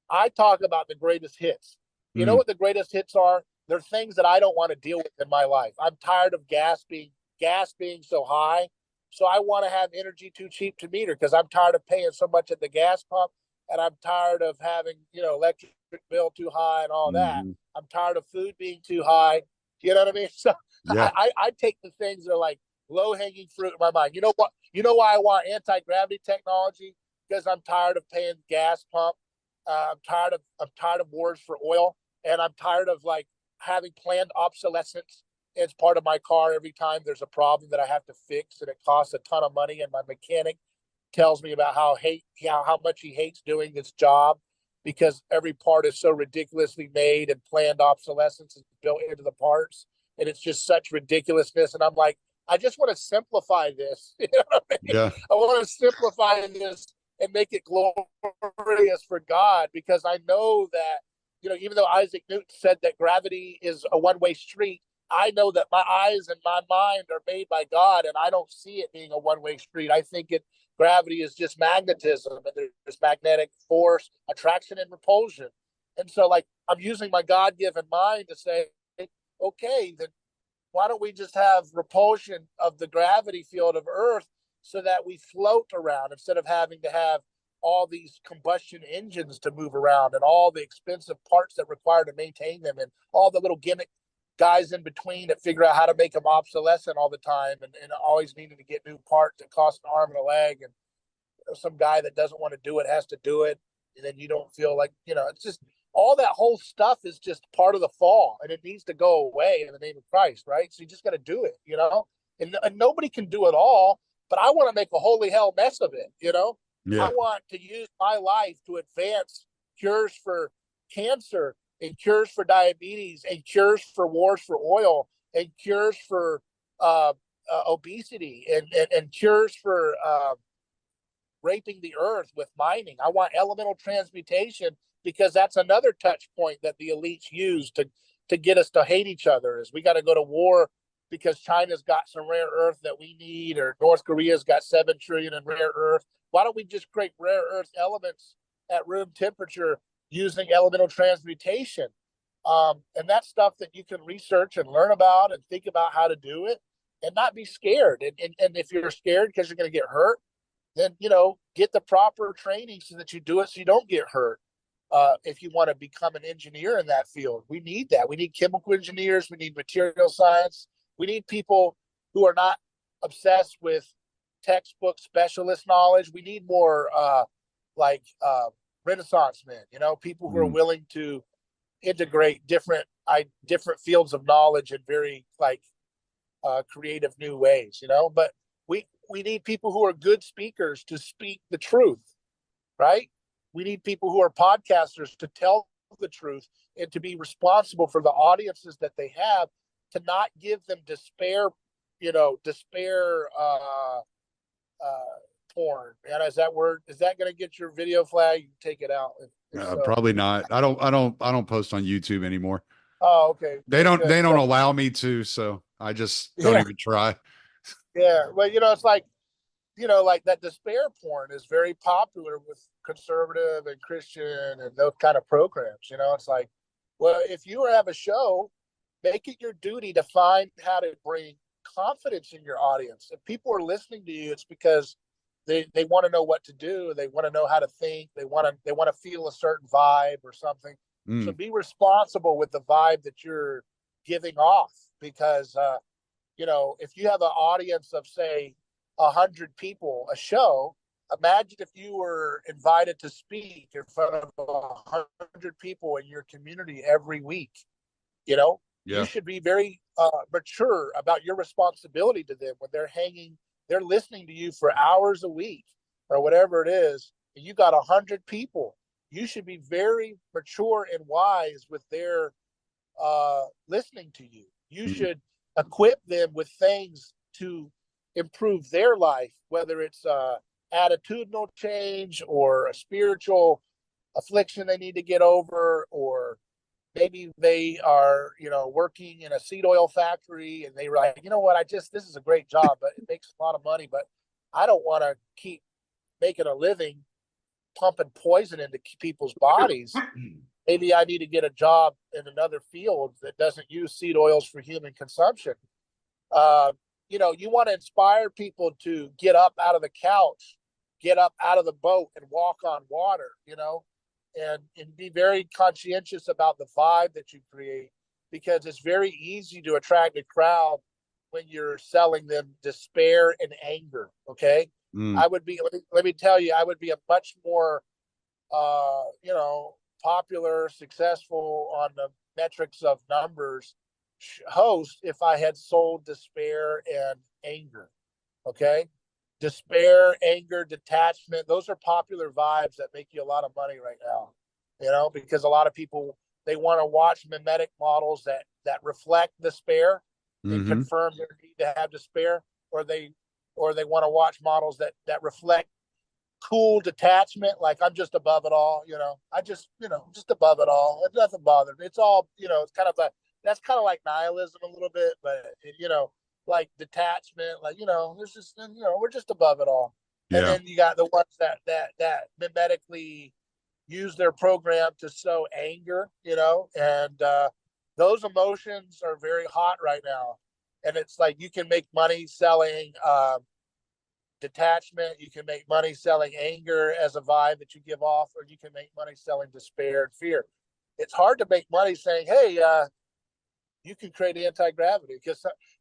I talk about the greatest hits. You know Mm. what the greatest hits are? They're things that I don't want to deal with in my life. I'm tired of gas being so high. So I want to have energy too cheap to meter because I'm tired of paying so much at the gas pump, and I'm tired of having, electric bill too high and all that. Hmm. I'm tired of food being too high. You know what I mean? So Yeah. I take the things that are like low hanging fruit in my mind. You know what? You know why I want anti-gravity technology? Because I'm tired of paying gas pump. I'm tired of wars for oil, and I'm tired of like having planned obsolescence. It's part of my car every time there's a problem that I have to fix, and it costs a ton of money. And my mechanic tells me about how much he hates doing this job because every part is so ridiculously made, and planned obsolescence is built into the parts, and it's just such ridiculousness. And I'm like, I just want to simplify this. You know what I mean? Yeah. I want to simplify this and make it glorious for God, because I know that, even though Isaac Newton said that gravity is a one-way street, I know that my eyes and my mind are made by God, and I don't see it being a one-way street. I think gravity is just magnetism, and there's magnetic force, attraction, and repulsion. And so, like, I'm using my God-given mind to say, okay, then why don't we just have repulsion of the gravity field of Earth so that we float around instead of having to have all these combustion engines to move around and all the expensive parts that require to maintain them and all the little gimmick guys in between that figure out how to make them obsolescent all the time, and always needing to get new parts that cost an arm and a leg, and some guy that doesn't want to do it has to do it, and then you don't feel like, it's just all that whole stuff is just part of the fall, and it needs to go away in the name of Christ, right? So you just got to do it. And nobody can do it all, but I want to make a holy hell mess of it. I Yeah. want to use my life to advance cures for cancer, and cures for diabetes, and cures for wars for oil, and cures for obesity, and cures for raping the earth with mining. I want elemental transmutation, because that's another touch point that the elites use to get us to hate each other. Is we got to go to war because China's got some rare earth that we need, or North Korea's got 7 trillion in rare earth. Why don't we just create rare earth elements at room temperature using elemental transmutation? And that's stuff that you can research and learn about and think about how to do it and not be scared. And if you're scared because you're going to get hurt, then, get the proper training so that you do it so you don't get hurt. If you want to become an engineer in that field, we need that. We need chemical engineers. We need material science. We need people who are not obsessed with textbook specialist knowledge. We need more like Renaissance men, people who are Mm. willing to integrate different fields of knowledge in very creative new ways, but we need people who are good speakers to speak the truth, right? We need people who are podcasters to tell the truth and to be responsible for the audiences that they have, to not give them despair porn. And is that going to get your video flag? You can take it out if so. Probably not. I don't post on YouTube anymore. Oh, okay. They don't Good. they don't allow me to, so I just don't Yeah. even try. Yeah. Well, it's like, like that despair porn is very popular with conservative and Christian and those kind of programs. It's like, well, if you have a show, make it your duty to find how to bring confidence in your audience. If people are listening to you, it's because they want to know what to do. They want to know how to think. They want to feel a certain vibe or something. So Mm. be responsible with the vibe that you're giving off, because if you have an audience of, say, 100 people a show, imagine if you were invited to speak in front of 100 people in your community every week. You Yeah. should be very mature about your responsibility to them when they're listening to you for hours a week or whatever it is, and you got 100 people. You should be very mature and wise with their listening to you. You Mm. should equip them with things to improve their life, whether it's attitudinal change or a spiritual affliction they need to get over, or maybe they are, working in a seed oil factory and they write, you know what, this is a great job, but it makes a lot of money, but I don't want to keep making a living pumping poison into people's bodies. Maybe I need to get a job in another field that doesn't use seed oils for human consumption. You want to inspire people to get up out of the couch, get up out of the boat and walk on water, and be very conscientious about the vibe that you create, because it's very easy to attract a crowd when you're selling them despair and anger. Okay. Let me tell you, I would be a much more, popular, successful on the metrics of numbers host if I had sold despair and anger. Okay. Despair, anger, detachment, those are popular vibes that make you a lot of money right now, because a lot of people, they want to watch mimetic models that reflect despair and confirm their need to have despair, or they want to watch models that reflect cool detachment, like I'm just above it all, I just above it all. It's nothing bothered me. It's all, it's that's kind of like nihilism a little bit, but like detachment, like, there's just, we're just above it all. Yeah. And then you got the ones that mimetically use their program to sow anger, and those emotions are very hot right now. And it's like, you can make money selling detachment, you can make money selling anger as a vibe that you give off, or you can make money selling despair and fear. It's hard to make money saying, hey, you can create anti-gravity,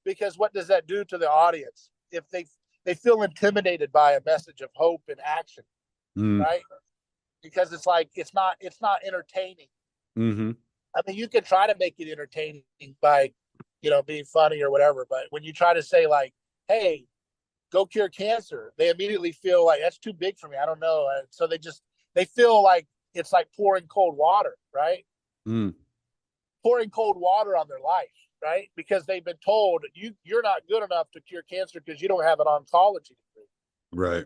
because what does that do to the audience if they feel intimidated by a message of hope and action, right? Because it's like, it's not entertaining. I mean, you can try to make it entertaining by, being funny or whatever, but when you try to say like, hey, go cure cancer, they immediately feel like that's too big for me. I don't know. So they feel like it's like pouring cold water, right? Pouring cold water on their life, right? Because they've been told you're not good enough to cure cancer because you don't have an oncology degree. Right.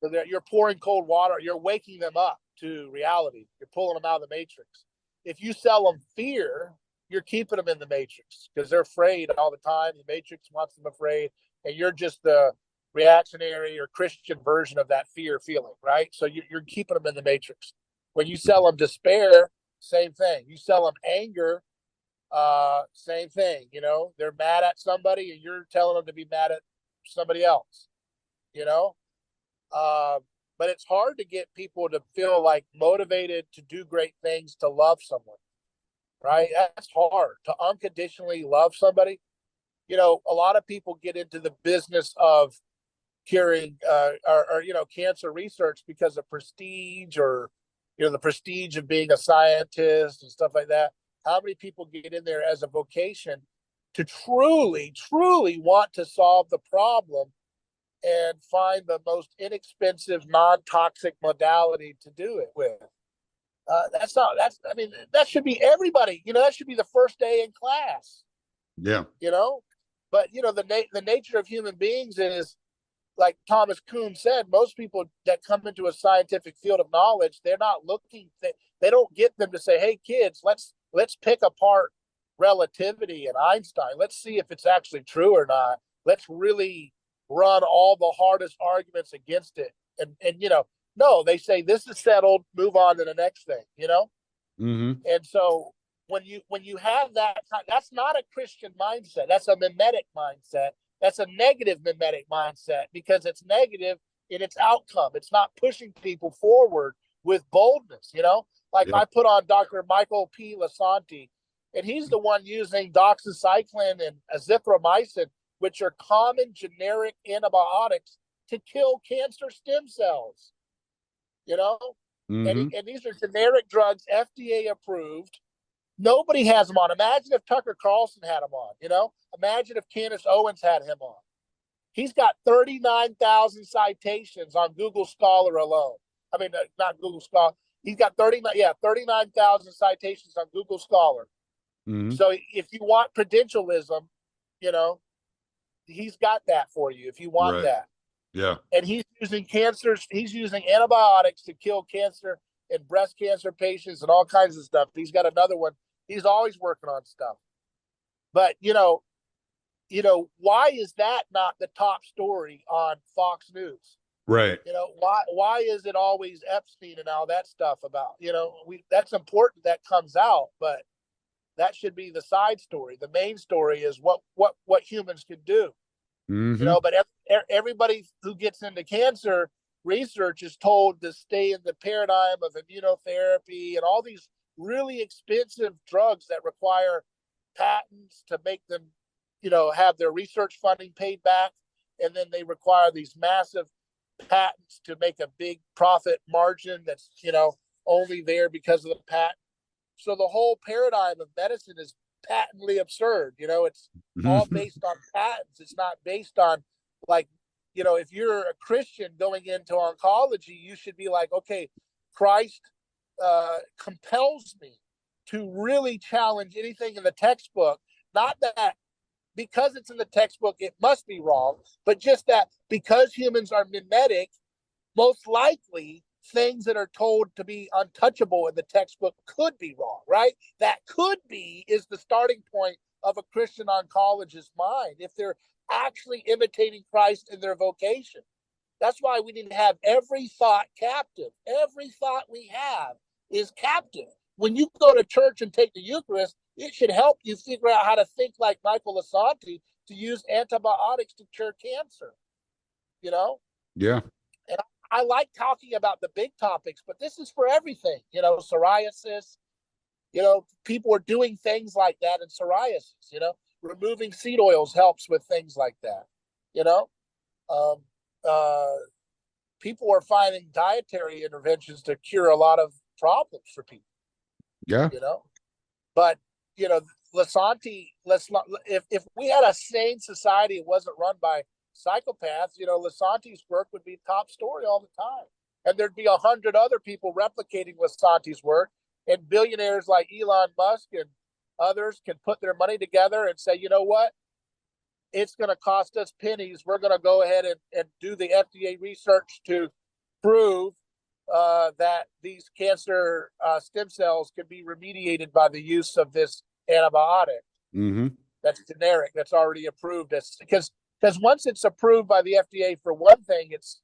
So that you're pouring cold water, you're waking them up to reality. You're pulling them out of the matrix. If you sell them fear, you're keeping them in the matrix because they're afraid all the time. The matrix wants them afraid, and you're just the reactionary or Christian version of that fear feeling, right? So you're keeping them in the matrix. When you sell them despair, same thing. You sell them anger, same thing. They're mad at somebody and you're telling them to be mad at somebody else, but it's hard to get people to feel like motivated to do great things, to love someone, right? That's hard to unconditionally love somebody. A lot of people get into the business of curing or cancer research because of prestige, or the prestige of being a scientist and stuff like that. How many people get in there as a vocation to truly want to solve the problem and find the most inexpensive, non-toxic modality to do it with? That should be everybody. That should be the first day in class. Yeah. But the nature of human beings is, like Thomas Kuhn said, most people that come into a scientific field of knowledge, they're not looking. They don't get them to say, "Hey, kids, let's pick apart relativity and Einstein. Let's see if it's actually true or not. Let's really run all the hardest arguments against it." And no, they say this is settled. Move on to the next thing. And so when you have that, that's not a Christian mindset. That's a mimetic mindset. That's a negative mimetic mindset, because it's negative in its outcome. It's not pushing people forward with boldness. Like, I put on Dr. Michael P. Lasanti, and he's the one using doxycycline and azithromycin, which are common generic antibiotics, to kill cancer stem cells. And these are generic drugs, FDA approved. Nobody has them on. Imagine if Tucker Carlson had them on, Imagine if Candace Owens had him on. He's got 39,000 citations on Google Scholar alone. I mean, not Google Scholar. He's got 39,000 citations on Google Scholar. So if you want credentialism, he's got that for you if you want Right. that. Yeah. And he's using antibiotics to kill cancer in breast cancer patients and all kinds of stuff. He's got another one. He's always working on stuff. But why is that not the top story on Fox News? Right. Why is it always Epstein and all that stuff about, that's important that comes out, but that should be the side story. The main story is what humans can do. But everybody who gets into cancer research is told to stay in the paradigm of immunotherapy and all these really expensive drugs that require patents to make them, have their research funding paid back. And then they require these massive patents to make a big profit margin that's, only there because of the patent. So the whole paradigm of medicine is patently absurd. It's all based on patents. It's not based on, like, if you're a Christian going into oncology, you should be like, okay, Christ compels me to really challenge anything in the textbook. Not that because it's in the textbook, it must be wrong, but just that because humans are mimetic, most likely things that are told to be untouchable in the textbook could be wrong, right? That could be is the starting point of a Christian oncologist's mind if they're actually imitating Christ in their vocation. That's why we need to have every thought captive. Every thought we have is captive. When you go to church and take the Eucharist, it should help you figure out how to think like Michael Lasanti to use antibiotics to cure cancer. Yeah. And I like talking about the big topics, but this is for everything. Psoriasis. People are doing things like that in psoriasis. Removing seed oils helps with things like that. People are finding dietary interventions to cure a lot of problems for people. Yeah. But Lasanti, if we had a sane society, it wasn't run by psychopaths, Lasanti's work would be top story all the time. And there'd be 100 other people replicating Lasanti's work, and billionaires like Elon Musk and others can put their money together and say, you know what? It's going to cost us pennies. We're going to go ahead and do the FDA research to prove that these cancer stem cells can be remediated by the use of this antibiotic. That's generic. That's already approved. Because once it's approved by the FDA for one thing, it's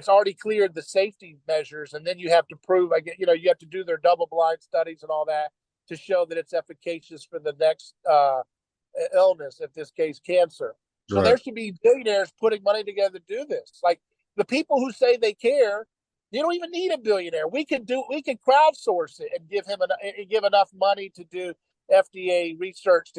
already cleared the safety measures, and then you have to prove. You have to do their double-blind studies and all that to show that it's efficacious for the next illness. In this case, cancer. So there should be billionaires putting money together to do this. Like the people who say they care, you don't even need a billionaire. We could crowdsource it and give enough money to do FDA research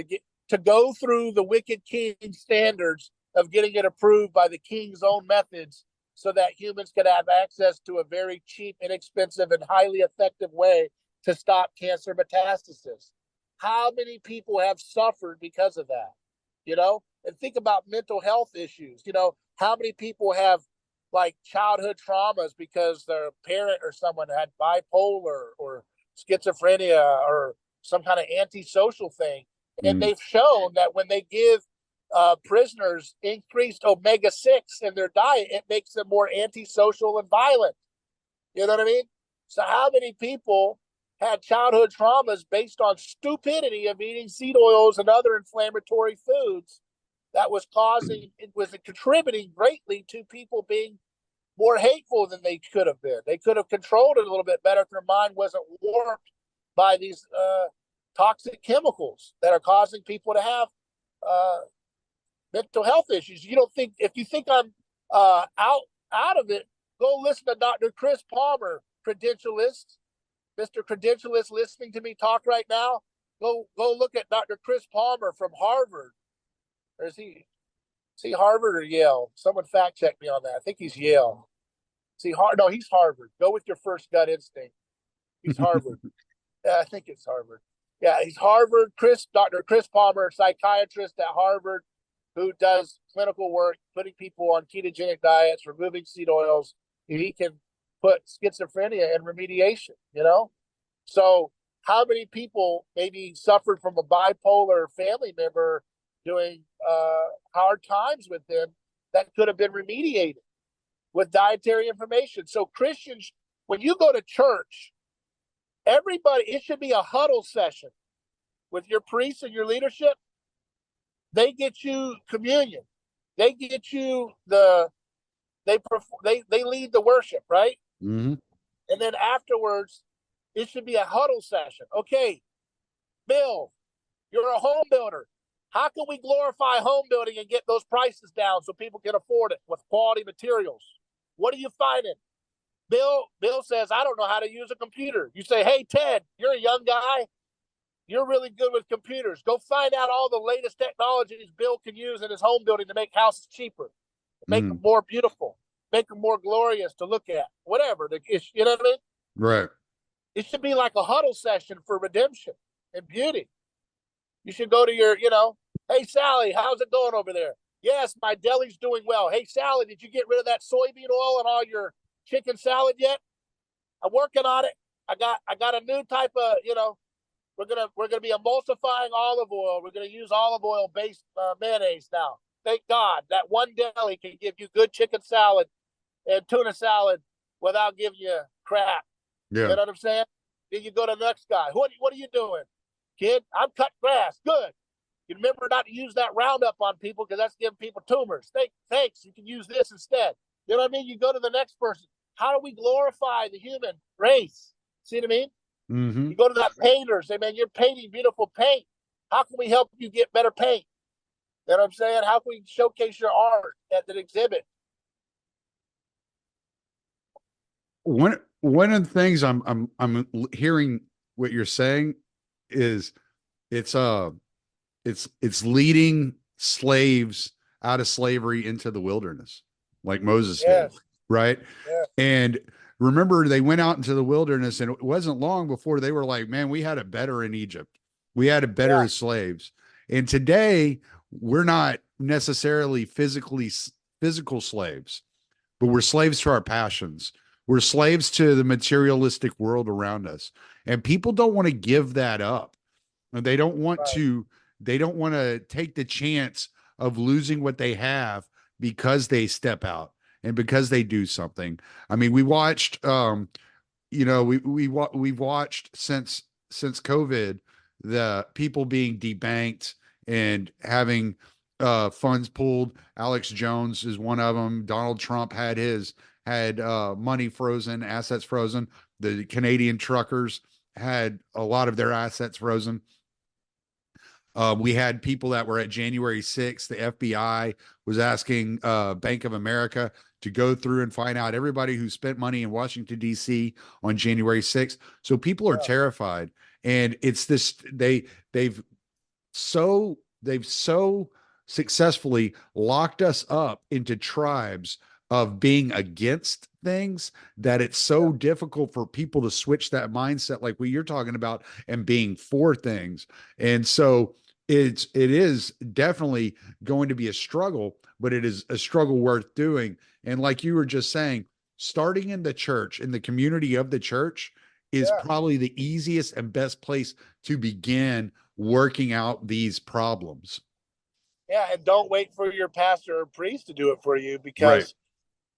to go through the wicked king standards of getting it approved by the king's own methods so that humans could have access to a very cheap, inexpensive, and highly effective way to stop cancer metastasis. How many people have suffered because of that? And think about mental health issues. How many people have like childhood traumas because their parent or someone had bipolar or schizophrenia or some kind of antisocial thing. And they've shown that when they give prisoners increased omega-6 in their diet, it makes them more antisocial and violent. You know what I mean? So how many people had childhood traumas based on stupidity of eating seed oils and other inflammatory foods that was contributing greatly to people being more hateful than they could have been. They could have controlled it a little bit better if their mind wasn't warped by these toxic chemicals that are causing people to have mental health issues. If you think I'm out of it, go listen to Dr. Chris Palmer, credentialist, Mr. Credentialist, listening to me talk right now. Go look at Dr. Chris Palmer from Harvard. Or is he Harvard or Yale? Someone fact check me on that. I think he's Yale. No, he's Harvard. Go with your first gut instinct. He's Harvard. Yeah, I think it's Harvard. Yeah, he's Harvard. Dr. Chris Palmer, psychiatrist at Harvard, who does clinical work, putting people on ketogenic diets, removing seed oils. He can put schizophrenia in remediation, So how many people maybe suffered from a bipolar family member doing hard times with them that could have been remediated with dietary information. So Christians, when you go to church, everybody, it should be a huddle session with your priests and your leadership. They get you communion. They get you they lead the worship, right? Mm-hmm. And then afterwards, it should be a huddle session. Okay, Bill, you're a home builder. How can we glorify home building and get those prices down so people can afford it with quality materials? What are you finding? Bill says, I don't know how to use a computer. You say, hey, Ted, you're a young guy. You're really good with computers. Go find out all the latest technologies Bill can use in his home building to make houses cheaper, make them more beautiful, make them more glorious to look at, whatever. You know what I mean? Right. It should be like a huddle session for redemption and beauty. You should go to your, hey, Sally, how's it going over there? Yes, my deli's doing well. Hey, Sally, did you get rid of that soybean oil on all your chicken salad yet? I'm working on it. I got a new type of, we're gonna be emulsifying olive oil. We're gonna use olive oil based mayonnaise now. Thank God that one deli can give you good chicken salad and tuna salad without giving you crap. Yeah. You know what I'm saying? Then you go to the next guy. What are you doing, kid? I'm cutting grass. Good. You remember not to use that Roundup on people because that's giving people tumors. Thanks. You can use this instead. You know what I mean? You go to the next person. How do we glorify the human race? See what I mean? Mm-hmm. You go to that painter, say, man, you're painting beautiful paint. How can we help you get better paint? You know what I'm saying? How can we showcase your art at the exhibit? One of the things I'm hearing what you're saying is it's leading slaves out of slavery into the wilderness, like Moses did, right? Yes. And remember, they went out into the wilderness, and it wasn't long before they were like, man, we had it better in Egypt. We had it better as slaves. And today, we're not necessarily physical slaves, but we're slaves to our passions. We're slaves to the materialistic world around us. And people don't want to give that up. They don't want to take the chance of losing what they have because they step out and because they do something. I mean, we watched, we've watched since COVID, the people being debanked and having funds pulled. Alex Jones is one of them. Donald Trump had money frozen, assets frozen. The Canadian truckers had a lot of their assets frozen. We had people that were at January 6th. The FBI was asking Bank of America to go through and find out everybody who spent money in Washington, D.C. on January 6th. So people are terrified. And it's this, they've so successfully locked us up into tribes of being against things that it's so difficult for people to switch that mindset like what you're talking about and being for things. And so it is definitely going to be a struggle, but it is a struggle worth doing. And like you were just saying, starting in the church, in the community of the church, is probably the easiest and best place to begin working out these problems. Yeah, and don't wait for your pastor or priest to do it for you, because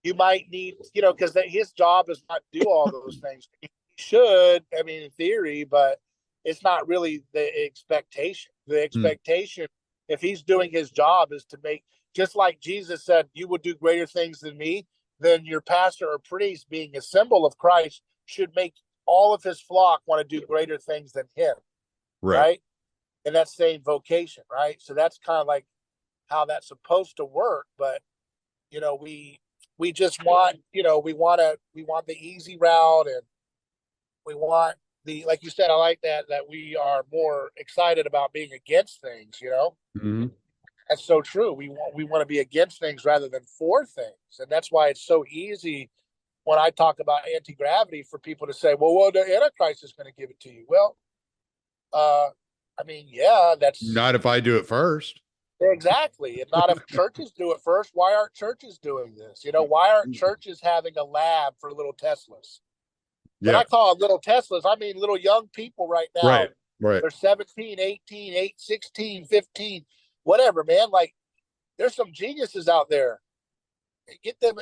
you might need, because his job is not to do all those things. He should, I mean, in theory, but it's not really the expectation. The expectation, if he's doing his job, is to make, just like Jesus said, you will do greater things than me, then your pastor or priest, being a symbol of Christ, should make all of his flock want to do greater things than him. Right? And that same vocation, right? So that's kind of like how that's supposed to work. But, we just want, we want the easy route, and we want like you said, I like that we are more excited about being against things, Mm-hmm. That's so true. We want to be against things rather than for things. And that's why it's so easy when I talk about anti-gravity for people to say, well, the Antichrist is going to give it to you. Well, I mean, that's not if I do it first. Exactly. And not if churches do it first. Why aren't churches doing this? Why aren't churches having a lab for little Teslas? When I call it little Teslas, I mean little young people right now. Right. They're 17, 18, 16, 15. whatever, man. Like, there's some geniuses out there. Get them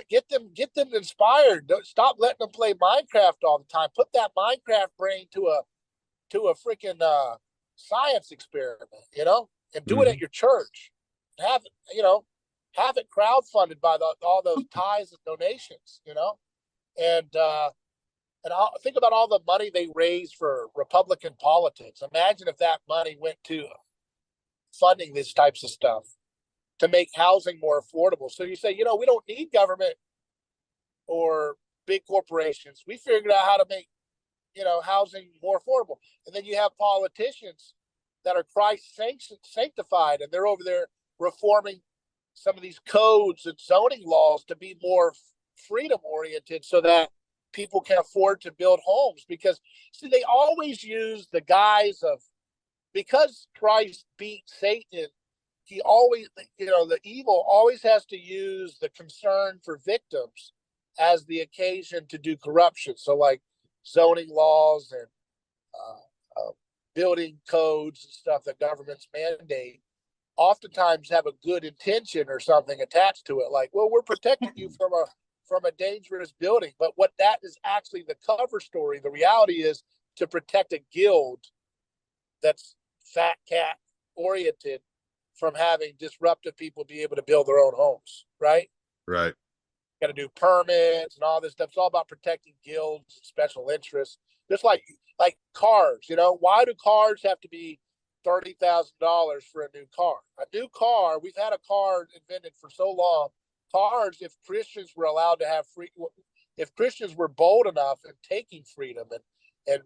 inspired. Don't stop letting them play Minecraft all the time. Put that Minecraft brain to a freaking science experiment, and do it at your church. Have it, have it crowdfunded by all those ties and donations, and I'll think about all the money they raised for Republican politics. Imagine if that money went to funding these types of stuff to make housing more affordable. So you say, we don't need government or big corporations. We figured out how to make, housing more affordable. And then you have politicians that are Christ sanctified, and they're over there reforming some of these codes and zoning laws to be more freedom oriented so that people can afford to build homes. Because, see, they always use the guise of, because Christ beat Satan, he always, the evil always has to use the concern for victims as the occasion to do corruption. So like zoning laws and building codes and stuff that governments mandate oftentimes have a good intention or something attached to it. Like, well, we're protecting you from a dangerous building. But what that is actually the cover story. The reality is to protect a guild that's fat cat oriented from having disruptive people be able to build their own homes, right? Right. Got to do permits and all this stuff. It's all about protecting guilds and special interests. Just like cars, why do cars have to be $30,000 for a new car? A new car, we've had a car invented for so long. Cars, if Christians were allowed to have free, if Christians were bold enough in taking freedom and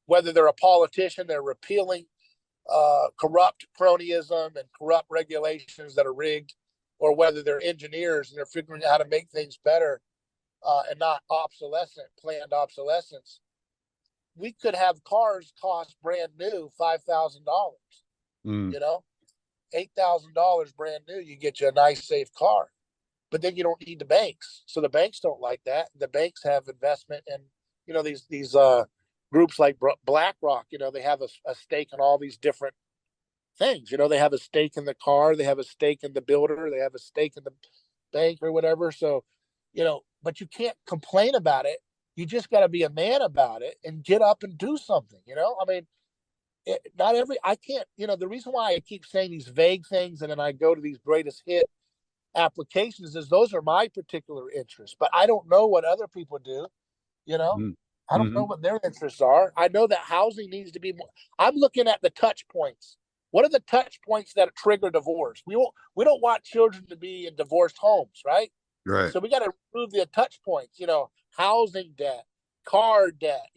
whether they're a politician, they're repealing corrupt cronyism and corrupt regulations that are rigged, or whether they're engineers and they're figuring out how to make things better and not planned obsolescence. We could have cars cost brand new $5,000. $8,000 brand new, you get you a nice, safe car. But then you don't need the banks. So the banks don't like that. The banks have investment in, these groups like BlackRock, they have a stake in all these different things. They have a stake in the car, they have a stake in the builder, they have a stake in the bank or whatever. So, but you can't complain about it. You just got to be a man about it and get up and do something. I mean, I can't, the reason why I keep saying these vague things and then I go to these greatest hit applications is those are my particular interests, but I don't know what other people do. I don't know what their interests are. I know that housing needs to be more. I'm looking at the touch points. What are the touch points that trigger divorce? We don't want children to be in divorced homes, right? Right. So we got to remove the touch points, housing debt, car debt,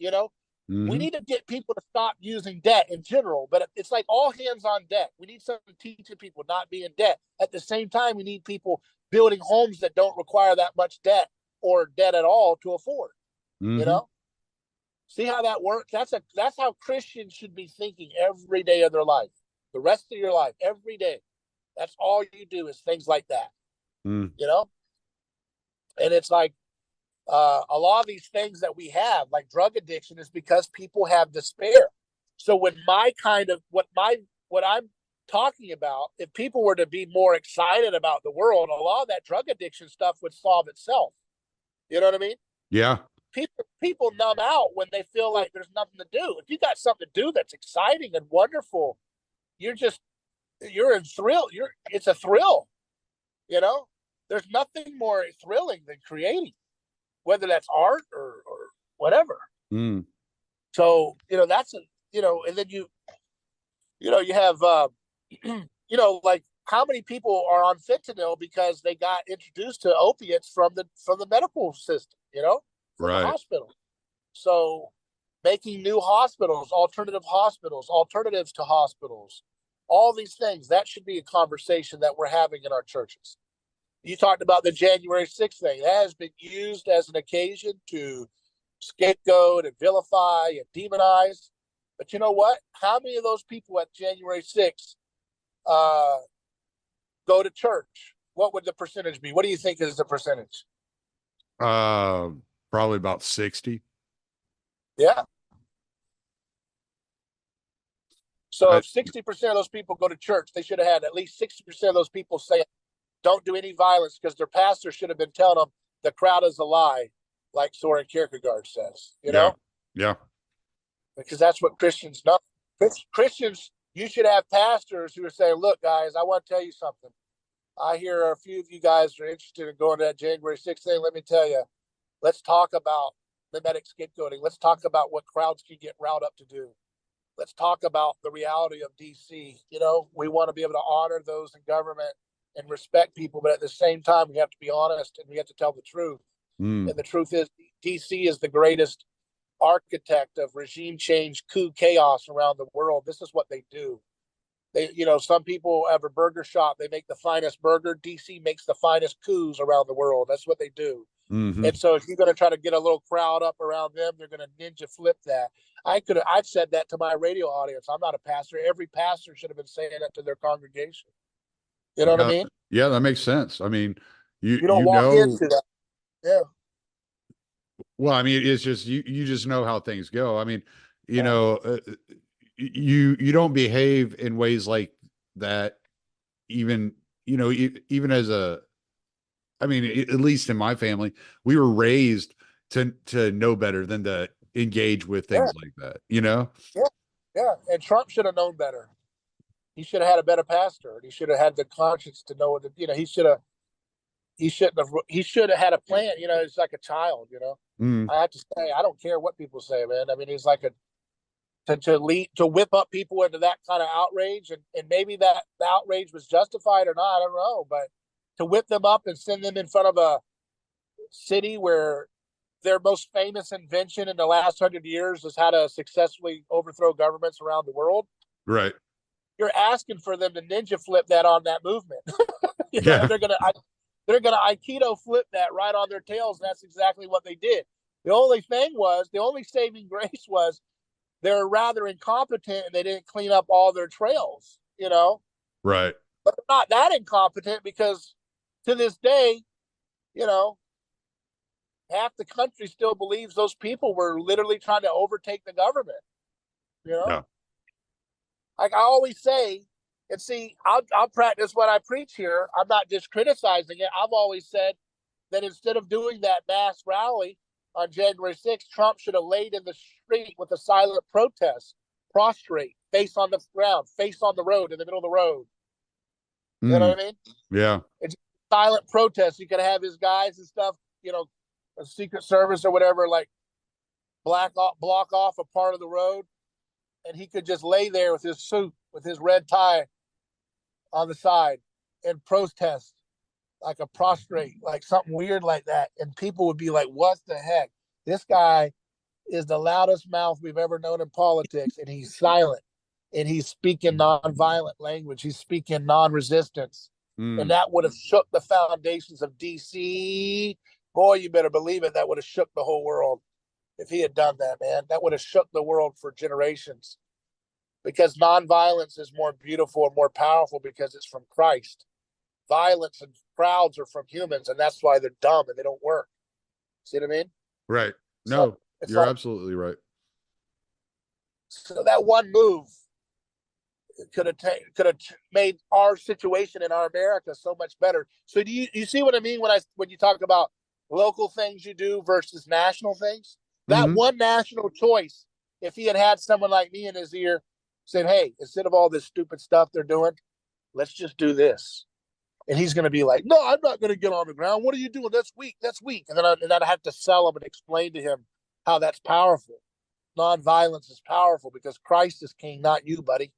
We need to get people to stop using debt in general, but it's like all hands on deck. We need something teaching people not be in debt. At the same time, we need people building homes that don't require that much debt or debt at all to afford, See how that works? That's how Christians should be thinking every day of their life, the rest of your life, every day. That's all you do is things like that, And it's like a lot of these things that we have, like drug addiction, is because people have despair. So when what I'm talking about, if people were to be more excited about the world, a lot of that drug addiction stuff would solve itself. You know what I mean? Yeah. People numb out when they feel like there's nothing to do. If you got something to do that's exciting and wonderful, you're in thrill. It's a thrill, There's nothing more thrilling than creating, whether that's art or whatever. So, that's and then you have, like how many people are on fentanyl because they got introduced to opiates from the medical system, from the hospital. So making new hospitals, alternatives to hospitals, all these things, that should be a conversation that we're having in our churches. You talked about the January 6th thing. That has been used as an occasion to scapegoat and vilify and demonize. But you know what? How many of those people at January 6th go to church? What would the percentage be? What do you think is the percentage? Probably about 60. Yeah. So if 60% of those people go to church, they should have had at least 60% of those people say, don't do any violence, because their pastor should have been telling them the crowd is a lie, like Soren Kierkegaard says, you know? Yeah. Because that's what Christians know. Christians, you should have pastors who are saying, look, guys, I want to tell you something. I hear a few of you guys are interested in going to that January 6th thing. Let me tell you, let's talk about mimetic scapegoating. Let's talk about what crowds can get riled up to do. Let's talk about the reality of DC. You know, we want to be able to honor those in government and respect people, but at the same time, we have to be honest and we have to tell the truth. And the truth is, DC is the greatest architect of regime change, coup, chaos around the world. This is what they do. They, you know, some people have a burger shop. They make the finest burger. DC makes the finest coups around the world. That's what they do. And so if you're going to try to get a little crowd up around them, they're going to ninja flip that. I've said that to my radio audience. I'm not a pastor. Every pastor should have been saying that to their congregation. You know what I mean? Yeah, that makes sense. I mean, you don't walk into that. Yeah. Well, I mean, it's just, you just know how things go. I mean, you know, you don't behave in ways like that, even, you know, even as I mean, at least in my family, we were raised to know better than to engage with things like that, you know? Yeah. And Trump should have known better. He should have had a better pastor, and he should have had the conscience to know that, you know, he should have had a plan. You know, it's like a child, you know. I have to say, I don't care what people say, man. I mean, he's like to whip up people into that kind of outrage, and maybe that the outrage was justified or not, I don't know, but to whip them up and send them in front of a city where their most famous invention in the last 100 years is how to successfully overthrow governments around the world. Right. You're asking for them to ninja flip that on that movement. You know, they're gonna Aikido flip that right on their tails, and that's exactly what they did. The only saving grace was they're rather incompetent and they didn't clean up all their trails, you know? Right. But they're not that incompetent, because to this day, you know, half the country still believes those people were literally trying to overtake the government, you know? Yeah. Like I always say, and see, I'll practice what I preach here. I'm not just criticizing it. I've always said that instead of doing that mass rally on January 6th, Trump should have laid in the street with a silent protest, prostrate, face on the ground, face on the road, in the middle of the road. You know what I mean? Yeah. It's silent protest. You could have his guys and stuff, you know, a Secret Service or whatever, like block off a part of the road, and he could just lay there with his suit, with his red tie on the side, and protest like a prostrate, like something weird like that. And people would be like, what the heck? This guy is the loudest mouth we've ever known in politics, and he's silent, and he's speaking nonviolent language. He's speaking non-resistance. And that would have shook the foundations of DC. Boy, you better believe it. That would have shook the whole world if he had done that, man. That would have shook the world for generations, because nonviolence is more beautiful and more powerful because it's from Christ. Violence and crowds are from humans, and that's why they're dumb and they don't work. See what I mean? Right. No, so you're absolutely right. So that one move could have made our situation in our America so much better. So do you see what I mean when you talk about local things you do versus national things? That one national choice, if he had someone like me in his ear, said, hey, instead of all this stupid stuff they're doing, let's just do this. And he's going to be like, no, I'm not going to get on the ground. What are you doing? That's weak. That's weak. And then I'd have to sell him and explain to him how that's powerful. Nonviolence is powerful because Christ is king, not you, buddy.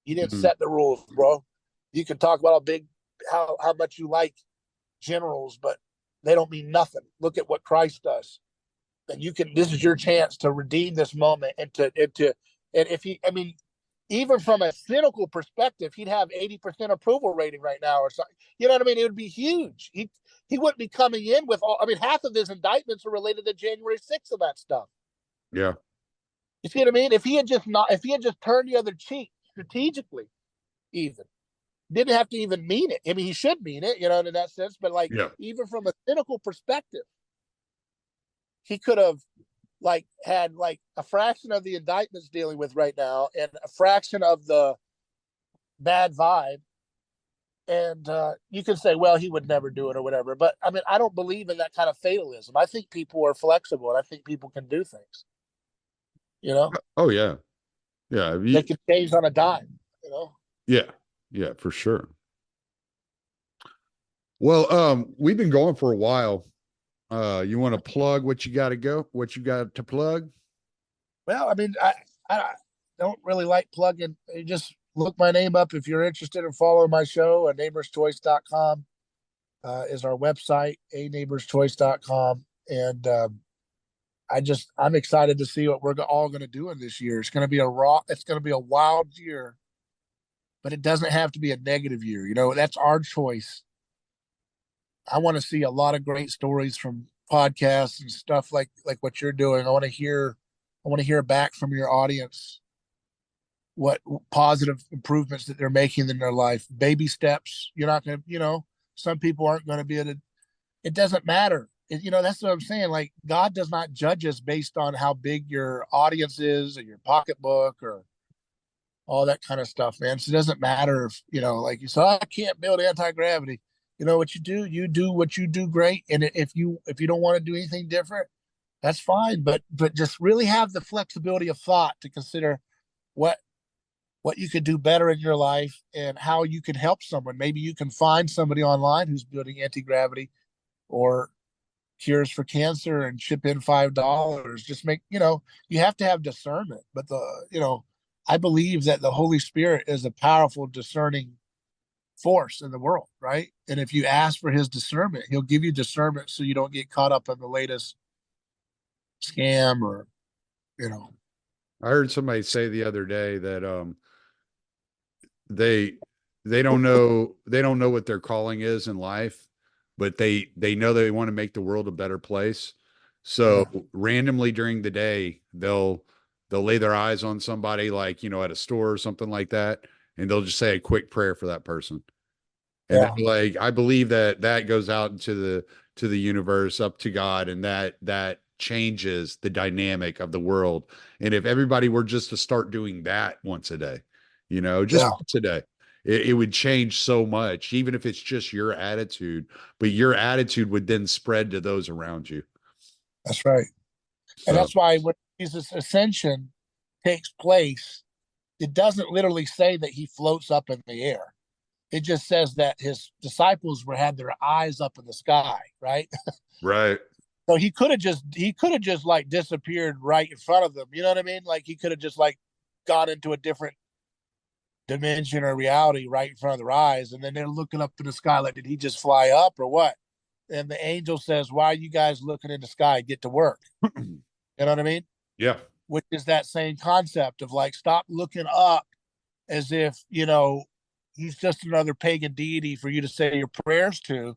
You didn't set the rules, bro. You can talk about how much you like generals, but they don't mean nothing. Look at what Christ does. And this is your chance to redeem this moment and if he, I mean, even from a cynical perspective, he'd have 80% approval rating right now or something. You know what I mean? It would be huge. He wouldn't be coming in with half of his indictments are related to January 6th of that stuff. Yeah. You see what I mean? If he had just turned the other cheek strategically, even didn't have to even mean it. I mean, he should mean it, you know, in that sense, but even from a cynical perspective, he could have like had like a fraction of the indictments dealing with right now and a fraction of the bad vibe. And you can say, well, he would never do it or whatever. But I mean, I don't believe in that kind of fatalism. I think people are flexible and I think people can do things, you know, Oh yeah. Yeah. they can change on a dime, you know? Yeah. Yeah, for sure. Well, we've been going for a while. You want to plug what you got to plug? Well, I mean, I don't really like plugging. You just look my name up if you're interested in following my show. neighborschoice.com is our website, neighborschoice.com. And I'm excited to see what we're all going to do in this year. It's going to be it's going to be a wild year, but it doesn't have to be a negative year. You know, that's our choice. I want to see a lot of great stories from podcasts and stuff like what you're doing. I want to hear back from your audience what positive improvements that they're making in their life. Baby steps. You're not going to, you know, some people aren't going to be able to, it doesn't matter. You know, that's what I'm saying. Like, God does not judge us based on how big your audience is or your pocketbook or all that kind of stuff, man. So it doesn't matter if, you know, like you said, I can't build anti-gravity. You know what you do what you do great. And if you don't want to do anything different, that's fine. But just really have the flexibility of thought to consider what you could do better in your life and how you can help someone. Maybe you can find somebody online who's building anti-gravity or cures for cancer and chip in $5. Just make, you know, you have to have discernment. But I believe that the Holy Spirit is a powerful discerning force in the world, right? And if you ask for his discernment, he'll give you discernment so you don't get caught up in the latest scam or, you know. I heard somebody say the other day that they don't know what their calling is in life, but they know they want to make the world a better place. So randomly during the day, they'll lay their eyes on somebody, like, you know, at a store or something like that, and they'll just say a quick prayer for that person. And then, like, I believe that goes out into the universe, up to God, and that changes the dynamic of the world. And if everybody were just to start doing that once a day, you know, just once a day, it would change so much, even if it's just your attitude, but your attitude would then spread to those around you. That's right. So, And that's why when Jesus' ascension takes place, it doesn't literally say that he floats up in the air. It just says that his disciples had their eyes up in the sky, right? right. So he could have just like disappeared right in front of them. You know what I mean? Like he could have just like got into a different dimension or reality right in front of their eyes, and then they're looking up in the sky like, did he just fly up or what? And the angel says, why are you guys looking in the sky? Get to work. You know what I mean? Yeah. Which is that same concept of like, stop looking up as if, you know, he's just another pagan deity for you to say your prayers to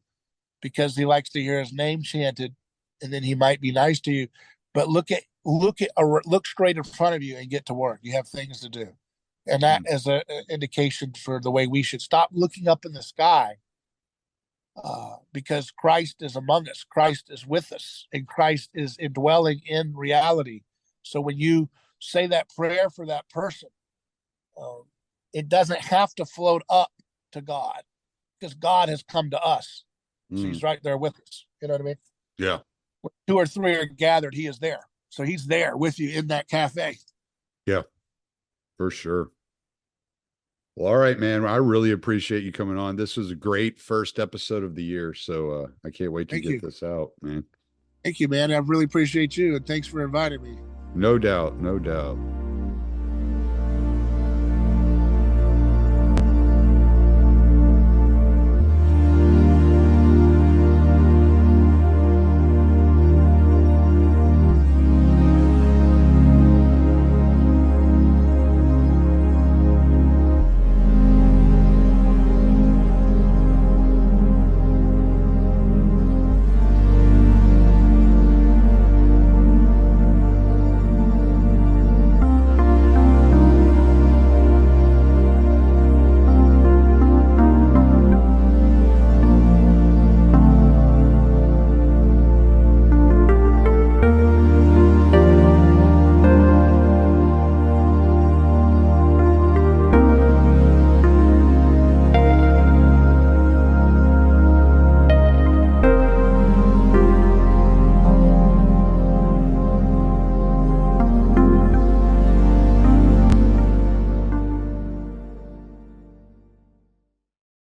because he likes to hear his name chanted, and then he might be nice to you. But look straight in front of you and get to work. You have things to do. And that is an indication for the way we should stop looking up in the sky, because Christ is among us. Christ is with us, and Christ is indwelling in reality. So when you say that prayer for that person, it doesn't have to float up to God, because God has come to us. So he's right there with us. You know what I mean? Yeah. When 2 or 3 are gathered, he is there. So he's there with you in that cafe. Yeah, for sure. Well, all right, man. I really appreciate you coming on. This was a great first episode of the year. So I can't wait to get this out, man. Thank you, man. I really appreciate you. And thanks for inviting me. No doubt. No doubt.